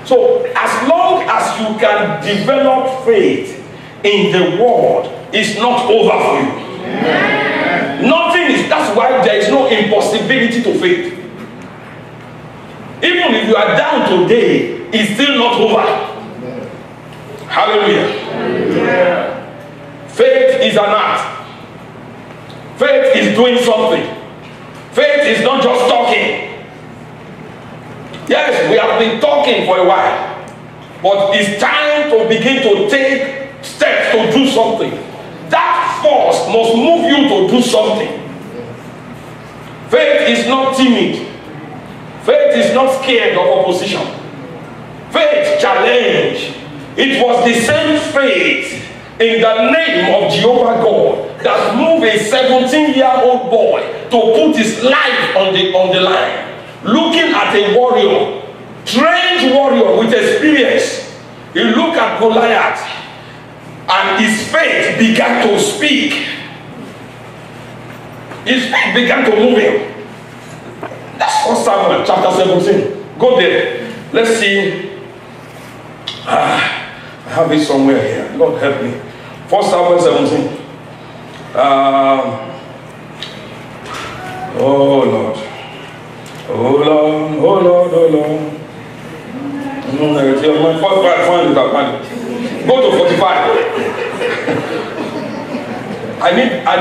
So as long as you can develop faith in the word, it's not over for you. Amen. Nothing is, that's why there is no impossibility to faith. Even if you are down today, it's still not over. Hallelujah. Faith is an act. Faith is doing something. Faith is not just talking. Yes, we have been talking for a while, but it's time to begin to take steps to do something. That force must move you to do something. Faith is not timid. Faith is not scared of opposition. Faith challenge. It was the same faith in the name of Jehovah God that moved a 17-year-old boy to put his life on the line, looking at a warrior, trained warrior with experience. He looked at Goliath and his faith began to speak. His faith began to move him. That's 1 Samuel chapter 17. Go there. Let's see. I have it somewhere here. Lord help me. 1 Samuel 17. Oh Lord. Oh Lord. Oh Lord. Oh Lord. Go to 45. I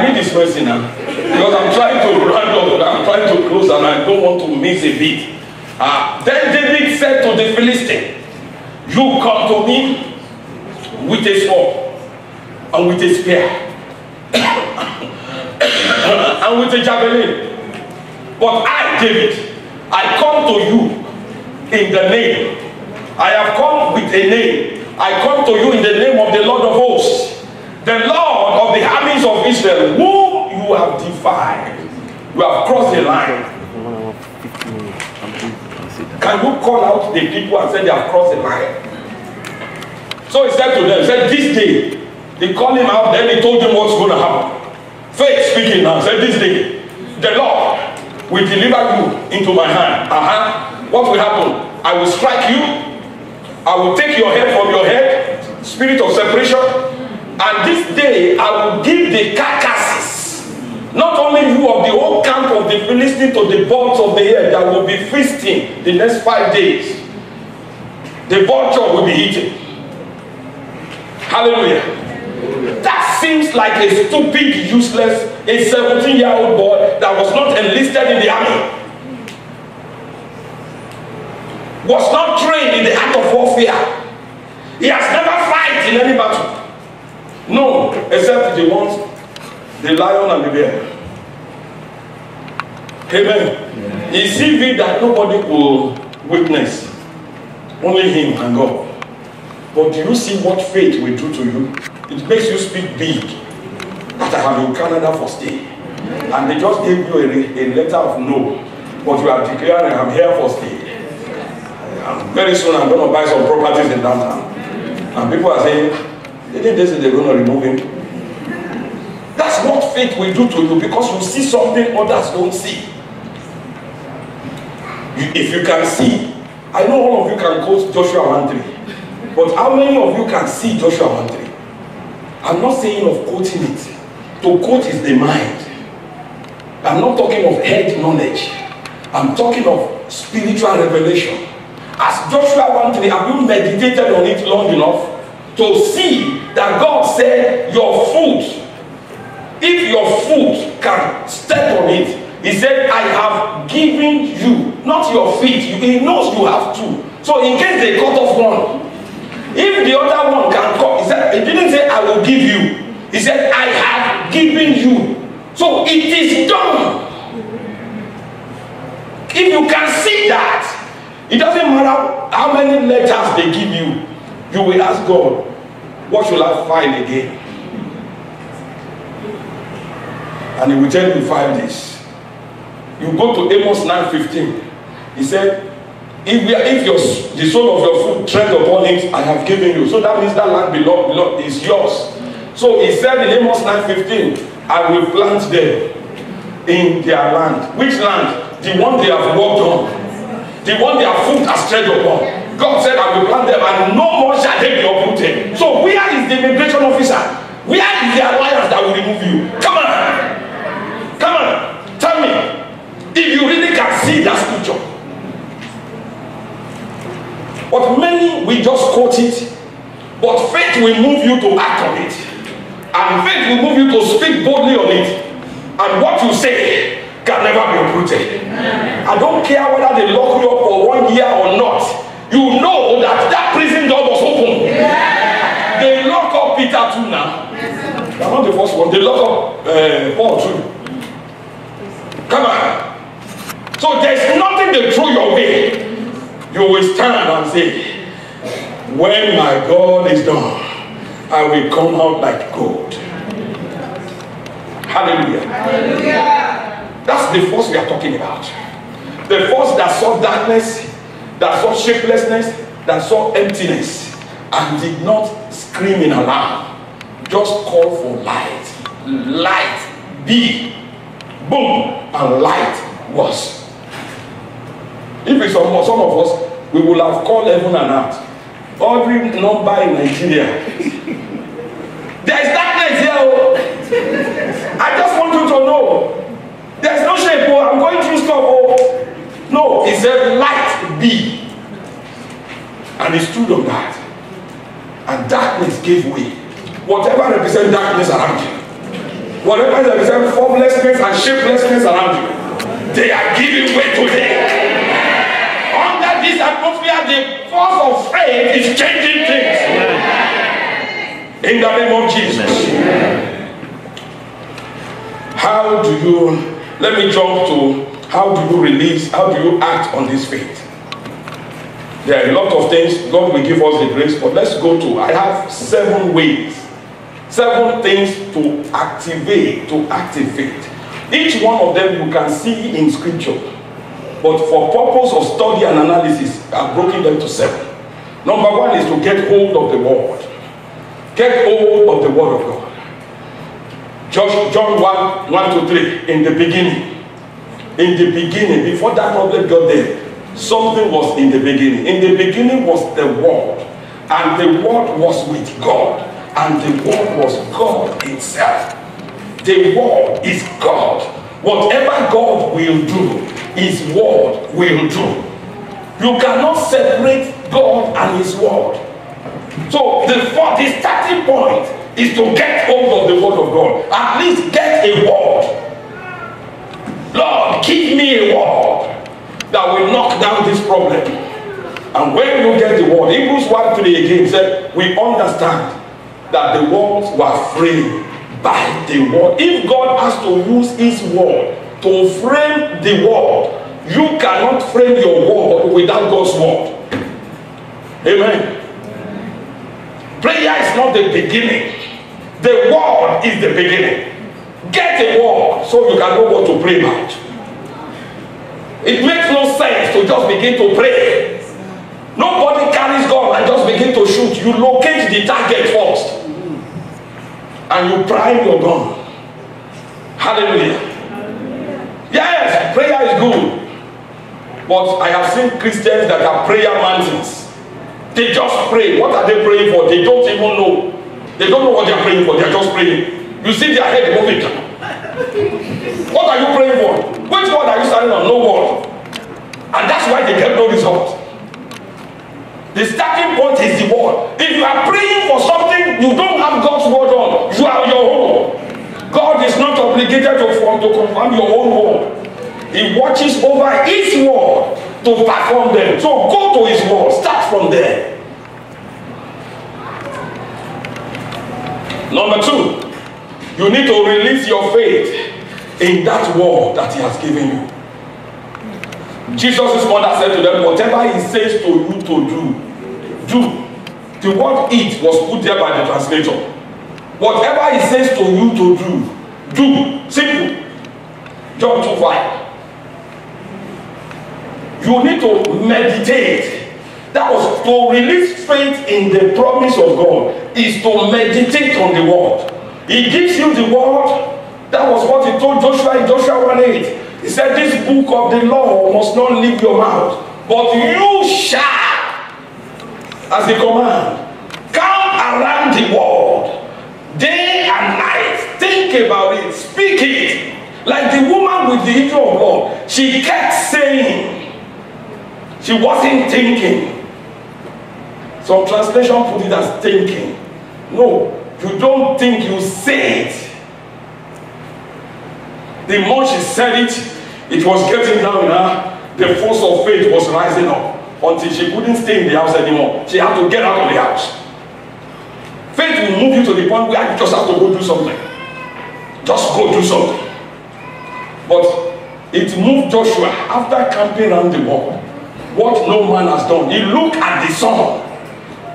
need this mercy now. Because I'm trying to round up, I'm trying to close, and I don't want to miss a beat. Then David said to the Philistine, you come to me with a sword and with a spear and with a javelin. But I, David, I come to you in the name. I have come with a name. I come to you in the name of the Lord of hosts, the Lord of the armies of Israel, whom you have defied. You have crossed the line. Can you call out the people and say they have crossed the line? So he said to them, he said, this day, they called him out, then he told them what's going to happen. Faith speaking now, said, this day, the Lord will deliver you into my hand. What will happen? I will strike you. I will take your head from your head, spirit of separation. And this day, I will give the carcasses, not only you of the whole camp of the Philistines to the birds of the air that will be feasting the next 5 days. The vulture will be eaten. Hallelujah. That seems like a stupid, useless, a 17-year-old boy that was not enlisted in the army, was not trained in the art of warfare. He has never fought in any battle. No, except the ones, the lion and the bear. Amen. Yeah. He sees that nobody will witness, only him and God. But do you see what faith will do to you? It makes you speak big. That I have in Canada for stay. And they just gave you a letter of no. But you are declaring I'm here for stay. And very soon I'm going to buy some properties in downtown. And people are saying, didn't they say they're going to remove him? That's what faith will do to you, because you see something others don't see. If you can see, I know all of you can quote Joshua 1:3. But how many of you can see Joshua 1:3? I'm not saying of quoting it. To quote is the mind. I'm not talking of head knowledge. I'm talking of spiritual revelation. As Joshua 1:3, have you meditated on it long enough to see that God said your foot, if your foot can step on it, he said, I have given you, not your feet. He knows you have two. So in case they cut off one, if the other one can come, he didn't say I will give you. He said I have given you. So it is done. If you can see that, it doesn't matter how many letters they give you, you will ask God, what should I find again? And he will tell you 5 days. You go to Amos 9:15. He said, If the sole of your foot tread upon it, I have given you. So that means that land is yours. So he said in Amos 9:15, I will plant them in their land. Which land? The one they have walked on. The one their foot has tread upon. God said, I will plant them and no more shall they be uprooted. So where is the immigration officer? Where is the alliance that will remove you? Come on. Come on. Tell me. If you really can see that scripture. But many will just quote it. But faith will move you to act on it. And faith will move you to speak boldly on it. And what you say can never be uprooted. I don't care whether they lock you up for 1 year or not. You know that prison door was open. Yeah. They lock up Peter too now. They're not the first one. They lock up Paul too. Come on. So there's nothing they throw your way. You will stand and say, when my God is done, I will come out like gold. Hallelujah. Hallelujah. That's the force we are talking about. The force that saw darkness, that saw shapelessness, that saw emptiness, and did not scream in alarm. Just call for light. Light be. Boom. And light was. If it's some of us, we will have called heaven and earth. Every number in Nigeria. There is darkness here. I just want you to know. There's no shape. I'm going through stuff. No, it said light be. And he stood on that. And darkness gave way. Whatever represents darkness around you, whatever represents formlessness and shapelessness around you, they are giving way today. Under this atmosphere, the force of faith is changing things. In the name of Jesus. How do you, let me jump to, how do you release, how do you act on this faith? There are a lot of things. God will give us the grace, but let's go to, I have 7 ways, 7 things to activate faith. Each one of them you can see in scripture, but for purpose of study and analysis, I've broken them to 7. Number 1 is to get hold of the word. Get hold of the word of God. John 1:1-3, in the beginning, before that problem got there, something was in the beginning. In the beginning was the Word, and the Word was with God, and the Word was God Himself. The Word is God. Whatever God will do, His Word will do. You cannot separate God and His Word. So the starting point is to get hold of the Word of God. At least get a word. Lord, give me a word that will knock down this problem. And when you get the word, Hebrews 1:3 again said, we understand that the words were framed by the word. If God has to use His word to frame the word, you cannot frame your word without God's word. Amen. Prayer is not the beginning. The word is the beginning. Get a word so you can know what to pray about. It makes no sense to just begin to pray. Nobody carries God and just begin to shoot. You locate the target first. And you prime your gun. Hallelujah. Yes, prayer is good. But I have seen Christians that are prayer mountains. They just pray. What are they praying for? They don't even know. They don't know what they are praying for. They are just praying. You see their head moving. What are you praying for? Which word are you standing on? No word. And that's why they get no result. The starting point is the word. If you are praying for something you don't have God's word on, you are your own. God is not obligated to confirm your own word. He watches over His word to perform them. So go to His word. Start from there. Number 2, you need to release your faith in that word that He has given you. Jesus' mother said to them, whatever He says to you to do, do. The word "it" was put there by the translator. Whatever He says to you to do, do. Simple. John 2:5. You need to meditate. That was to release faith in the promise of God, is to meditate on the word. He gives you the word. That was what he told Joshua in Joshua 1:8. He said, this book of the law must not leave your mouth, but you shall, as the command, come around the word day and night. Think about it, speak it. Like the woman with the issue of blood, she kept saying, she wasn't thinking. Some translation put it as thinking. No, you don't think, you say it. The more she said it, it was getting down in her. The force of faith was rising up until she couldn't stay in the house anymore. She had to get out of the house. Faith will move you to the point where you just have to go do something. Just go do something. But it moved Joshua after camping around the wall. What no man has done. He looked at the sun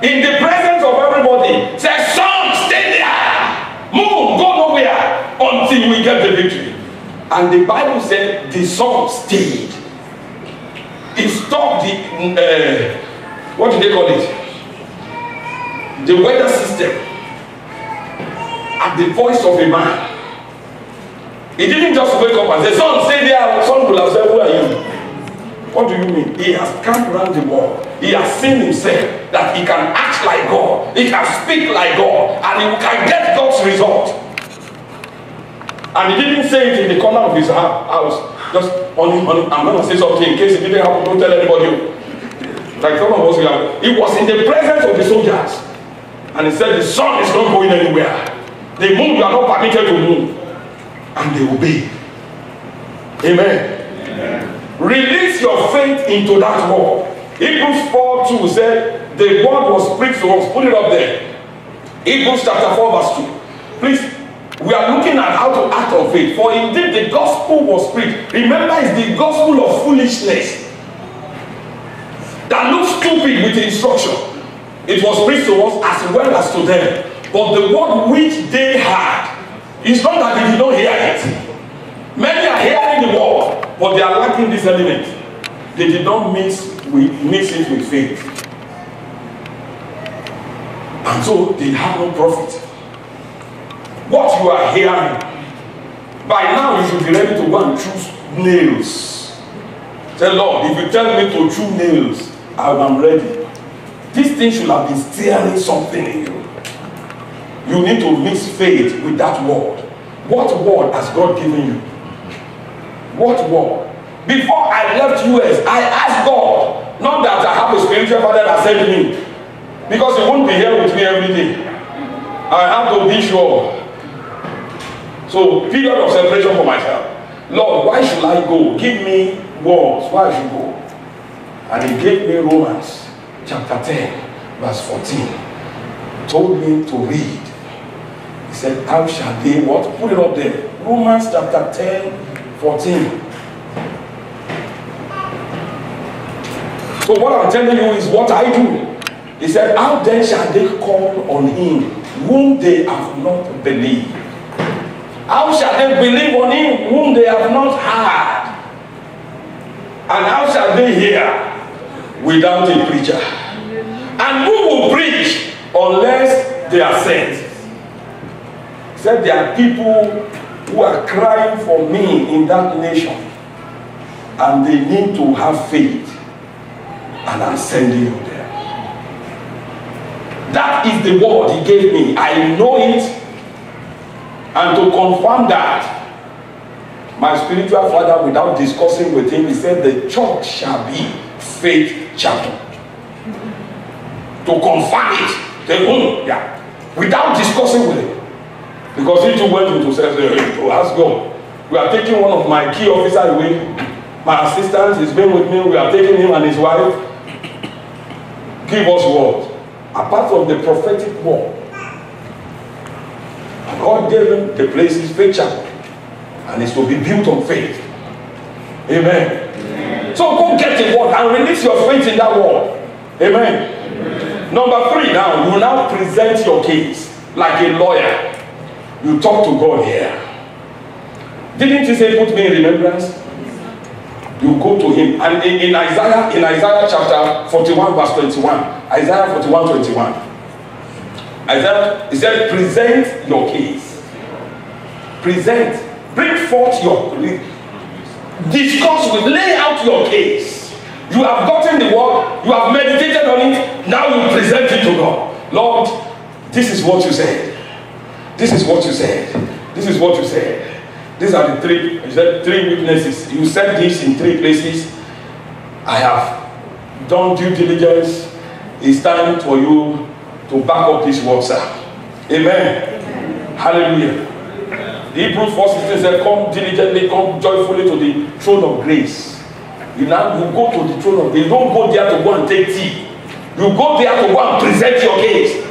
in the presence of everybody. Said, sun, stay there. Move, go nowhere until we get the victory. And the Bible said the sun stayed. It stopped the, what do they call it? The weather system at the voice of a man. He didn't just wake up and say, son, stay there. Son will have said, who are you? What do you mean? He has camped around the world. He has seen himself that he can act like God. He can speak like God. And he can get God's result. And he didn't say it in the corner of his house. Just, honey, I'm going to say something in case it didn't happen. Don't tell anybody. Like some of us, he was in the presence of the soldiers. And he said, the sun is not going anywhere. The moon, you are not permitted to move. And they obey. Amen. Amen. Release your faith into that word. Hebrews 4:2 said, the word was preached to us. Put it up there. Hebrews chapter 4 verse 2. Please, we are looking at how to act on faith. For indeed the gospel was preached. Remember, it's the gospel of foolishness that looks stupid with the instruction. It was preached to us as well as to them. But the word which they had, it's not that they did not hear it. Many are hearing the word, but they are lacking this element. They did not mix it with faith. And so they have no profit. What you are hearing, by now you should be ready to go and choose nails. Say, Lord, if you tell me to choose nails, I am ready. This thing should have been stirring something in you. You need to mix faith with that word. What word has God given you? What word? Before I left US, I asked God, not that I have a spiritual father that sent me, because he won't be here with me every day. I have to be sure. So, period of separation for myself. Lord, why should I go? Give me words. Why should I go? And he gave me Romans chapter 10, verse 14. Told me to read. He said, how shall they what? Put it up there. Romans chapter 10, 14. So what I'm telling you is what I do. He said, how then shall they call on him whom they have not believed? How shall they believe on him whom they have not heard? And how shall they hear without a preacher? And who will preach unless they are sent? He said, there are people who are crying for me in that nation, and they need to have faith, and I'm sending you there. That is the word he gave me. I know it. And to confirm that, my spiritual father, without discussing with him, he said the church shall be Faith Chapel. To confirm it, without discussing with him. Because he too went into to ask God, we are taking one of my key officers away. My assistant is been with me, we are taking him and his wife. Give us word. Apart from the prophetic word, God gave him the place is Faith Chapel, and it's to be built on faith. Amen. Amen. So go get the word and release your faith in that word. Amen. Amen. Number 3, now you now present your case like a lawyer. You talk to God here. Didn't he say put me in remembrance? You go to him. And in Isaiah chapter 41 verse 21, Isaiah 41, 21, Isaiah, he said, present your case. Present. Bring forth your, discuss with, lay out your case. You have gotten the word, you have meditated on it, now you present it to God. Lord, this is what you said. This is what you said. This is what you said. These are the three witnesses. You said this in 3 places. I have done due diligence. It's time for you to back up this word, sir. Amen. Amen. Hallelujah. Hebrews 4:16 said, come diligently, come joyfully to the throne of grace. You go to the throne of grace. You don't go there to go and take tea. You go there to go and present your case.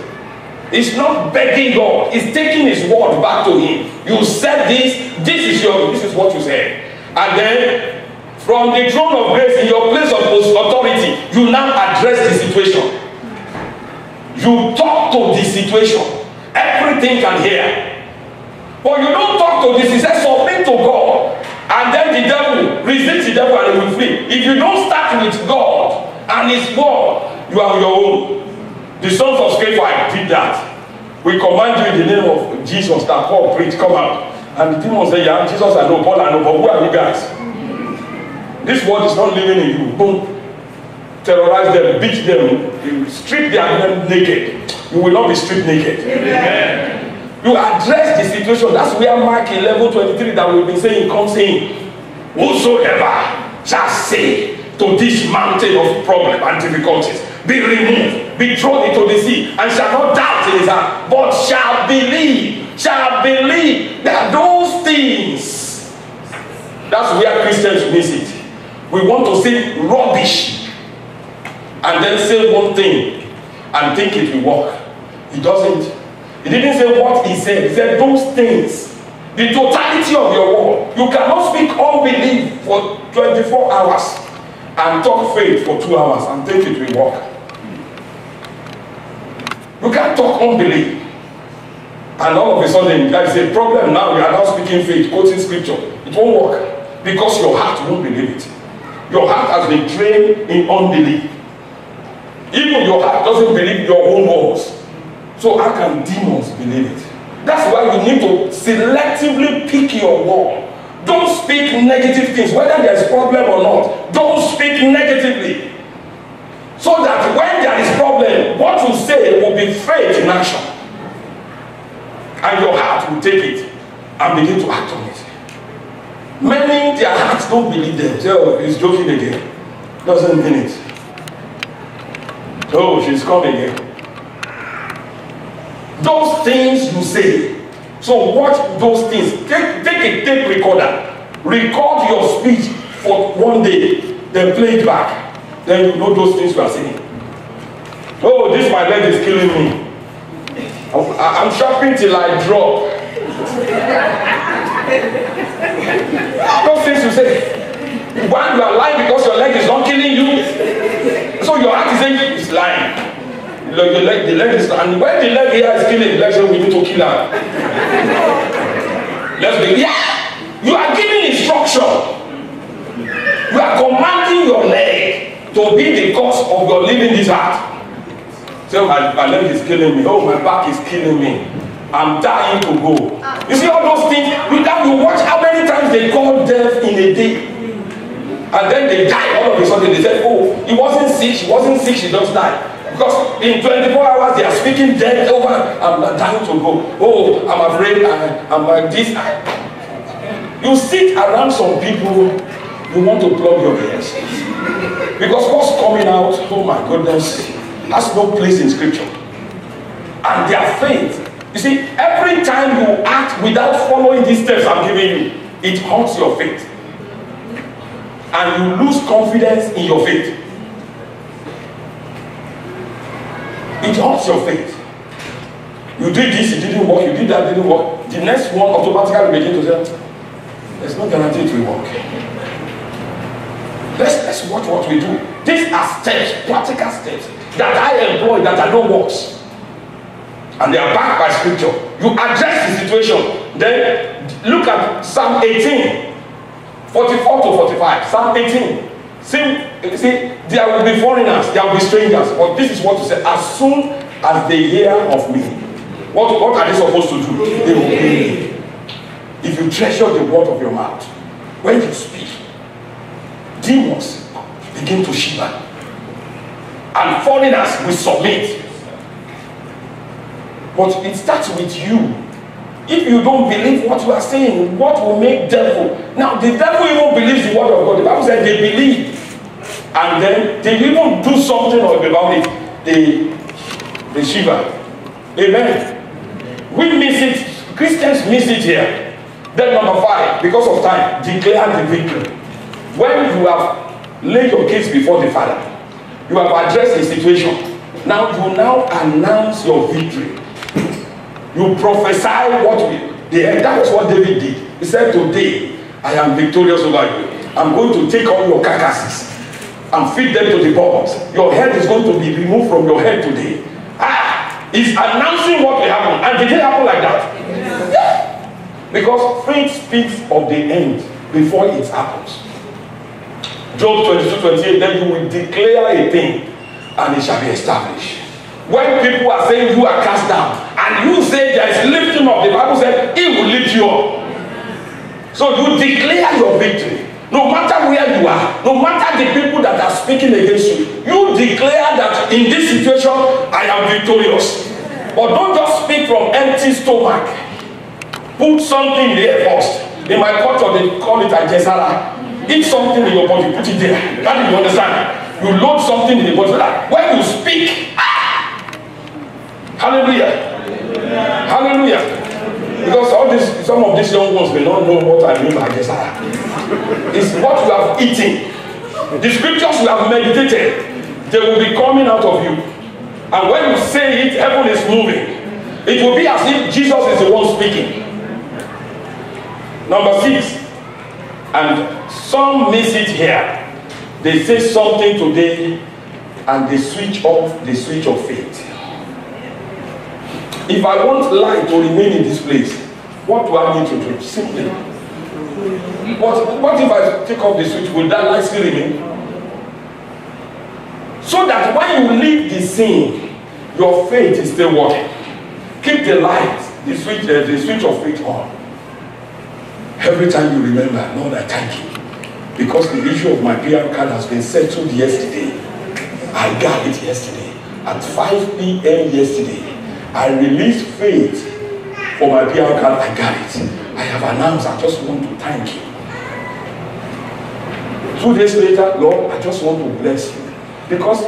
It's not begging God. It's taking his word back to him. You said this. This is what you said. And then from the throne of grace in your place of authority, you now address the situation. You talk to the situation. Everything can hear. But you don't talk to this. He says submit to God. And then the devil, resist the devil and he will flee. If you don't start with God and his word, you are your own. The sons of Sceva did that. We command you in the name of Jesus that Paul preached, come out. And the demons say, yeah, Jesus I know, Paul I know, but who are you guys? This word is not living in you. Don't terrorize them, beat them, strip them naked. You will not be stripped naked. Amen. You address the situation. That's where Mark 11:23 that we've been saying comes in. Whosoever shall say to this mountain of problem and difficulties, be removed, be thrown into the sea, and shall not doubt in his heart, but shall believe that those things. That's where Christians miss it. We want to say rubbish and then say one thing and think it will work. It doesn't. He didn't say what he said. He said those things. The totality of your word. You cannot speak unbelief for 24 hours and talk faith for 2 hours and think it will work. You can't talk unbelief. And all of a sudden, there's a problem now. We are now speaking faith, quoting scripture. It won't work because your heart won't believe it. Your heart has been trained in unbelief. Even your heart doesn't believe your own words. So how can demons believe it? That's why you need to selectively pick your word. Don't speak negative things, whether there's problem or not. Don't speak negatively. So that when there is problem, what you say will be faith in action. And your heart will take it and begin to act on it. Many, their hearts don't believe them. Say, oh, he's joking again. Doesn't mean it. Oh, she's coming again. Those things you say. So watch those things. Take a tape recorder. Record your speech for one day. Then play it back. Then you know those things you are saying. Oh, this my leg is killing me. I'm shopping till I drop. Those things you say. One, you are lying because your leg is not killing you. So your heart is saying it's lying. The leg is, and when the leg here is killing, the leg says we need to kill her. Let's be, yeah. You are giving instruction. You are commanding your leg to be the cause of your leaving this heart. So my leg is killing me. Oh, my back is killing me. I'm dying to go. You see all those things? You watch how many times they call death in a day. And then they die all of a sudden. They say, oh, he wasn't sick, she wasn't sick, she just died. Because in 24 hours they are speaking death over. I'm dying to go. Oh, I'm afraid, I'm like this. You sit around some people, you want to plug your ears. Because what's coming out, oh my goodness, has no place in scripture. And their faith. You see, every time you act without following these steps I'm giving you, it hurts your faith. And you lose confidence in your faith. It hurts your faith. You did this, it didn't work, you did that, it didn't work. The next one automatically begin to say, there's no guarantee it will work. Let's watch what we do. These are steps, practical steps that I employ that I know works. And they are backed by scripture. You address the situation. Then look at Psalm 18. 44 to 45, Psalm 18. See, there will be foreigners, there will be strangers, but this is what to say. As soon as they hear of me, what are they supposed to do? They will obey. If you treasure the word of your mouth, when you speak, demons begin to shiver, and foreigners will submit. But it starts with you. If you don't believe what you are saying, what will make devil? Now, the devil even believes the word of God. The Bible said they believe. And then they even do something about it. They shiver. Amen. We miss it. Christians miss it here. Then number 5, because of time, declare the victory. When you have laid your case before the Father, you have addressed the situation. Now you now announce your victory. You prophesy what that was what David did. He said, today I am victorious over you. I'm going to take all your carcasses and feed them to the birds. Your head is going to be removed from your head today. He's announcing what will happen. And did it happen like that? Yeah. Because faith speaks of the end before it happens. Job 22:28, then you will declare a thing and it shall be established. When people are saying you are cast down and you say there is lifting up, the Bible said he will lift you up. So you declare your victory. No matter where you are, no matter the people that are speaking against you, you declare that in this situation I am victorious. But don't just speak from empty stomach. Put something there first. In my culture they call it a jesara. Eat something in your body, put it there. How do you understand? You load something in the body. When you speak, hallelujah. Hallelujah. Because some of these young ones may not know what I mean by jesara. It's what you have eaten. The scriptures you have meditated, they will be coming out of you. And when you say it, heaven is moving. It will be as if Jesus is the one speaking. Number 6, and some miss it here. They say something today and they switch off the switch of faith. If I want light to remain in this place, what do I need to do? Simply. What if I take off the switch? Will that light still remain? So that when you leave the scene, your faith is still working. Keep the light, the switch of faith on. Every time you remember, Lord, I thank you. Because the issue of my PR card has been settled yesterday. I got it yesterday. At 5 p.m. yesterday, I released faith for my PR card. I got it. I have announced, I just want to thank you. 2 days later, Lord, I just want to bless you. Because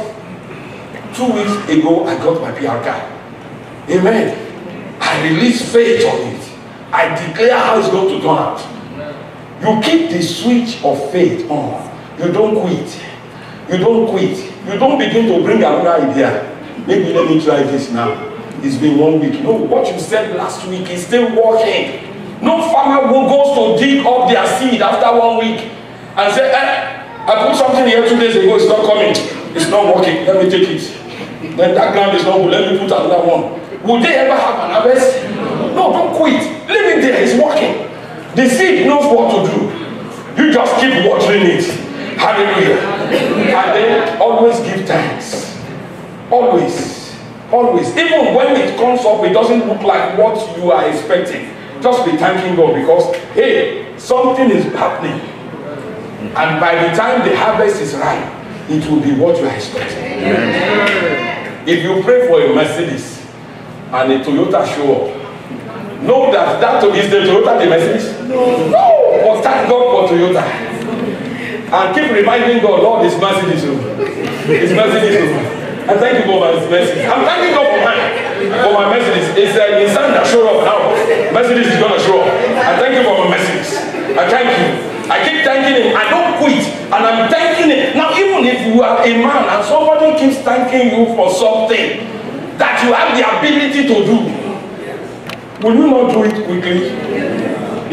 2 weeks ago, I got my PR card. Amen. I released faith on it. I declare how it's going to turn out. You keep the switch of faith on. You don't quit. You don't quit. You don't begin to bring another idea. Maybe let me try this now. It's been 1 week. No, what you said last week is still working. No farmer who goes to dig up their seed after 1 week and say, I put something here 2 days ago, it's not coming. It's not working. Let me take it. Then that ground is not good. Let me put another one. Would they ever have an harvest? No, don't quit. Leave it there. It's working. The seed knows what to do. You just keep watering it. Hallelujah. And then always give thanks. Always. Always. Even when it comes up, it doesn't look like what you are expecting. Just be thanking God because, hey, something is happening. And by the time the harvest is ripe, it will be what you are expecting. If you pray for a Mercedes and a Toyota show up, know that is the Toyota the Mercedes? No. But thank God for Toyota. And keep reminding God, Lord, it's Mercedes. It's Mercedes. And thank you for my Mercedes. I'm thanking God for my Mercedes. It's Nissan that show up now. Mercedes is going to show up. I thank you for my Mercedes. I thank you. I keep thanking him. I don't quit. And I'm thanking him. Now, even if you are a man and somebody keeps thanking you for something that you have the ability to do, will you not do it quickly?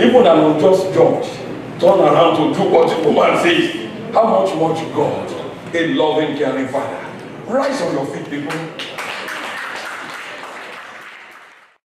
Even an unjust judge turn around to do what the woman says. How much more to God, a loving, caring Father? Rise on your feet, people.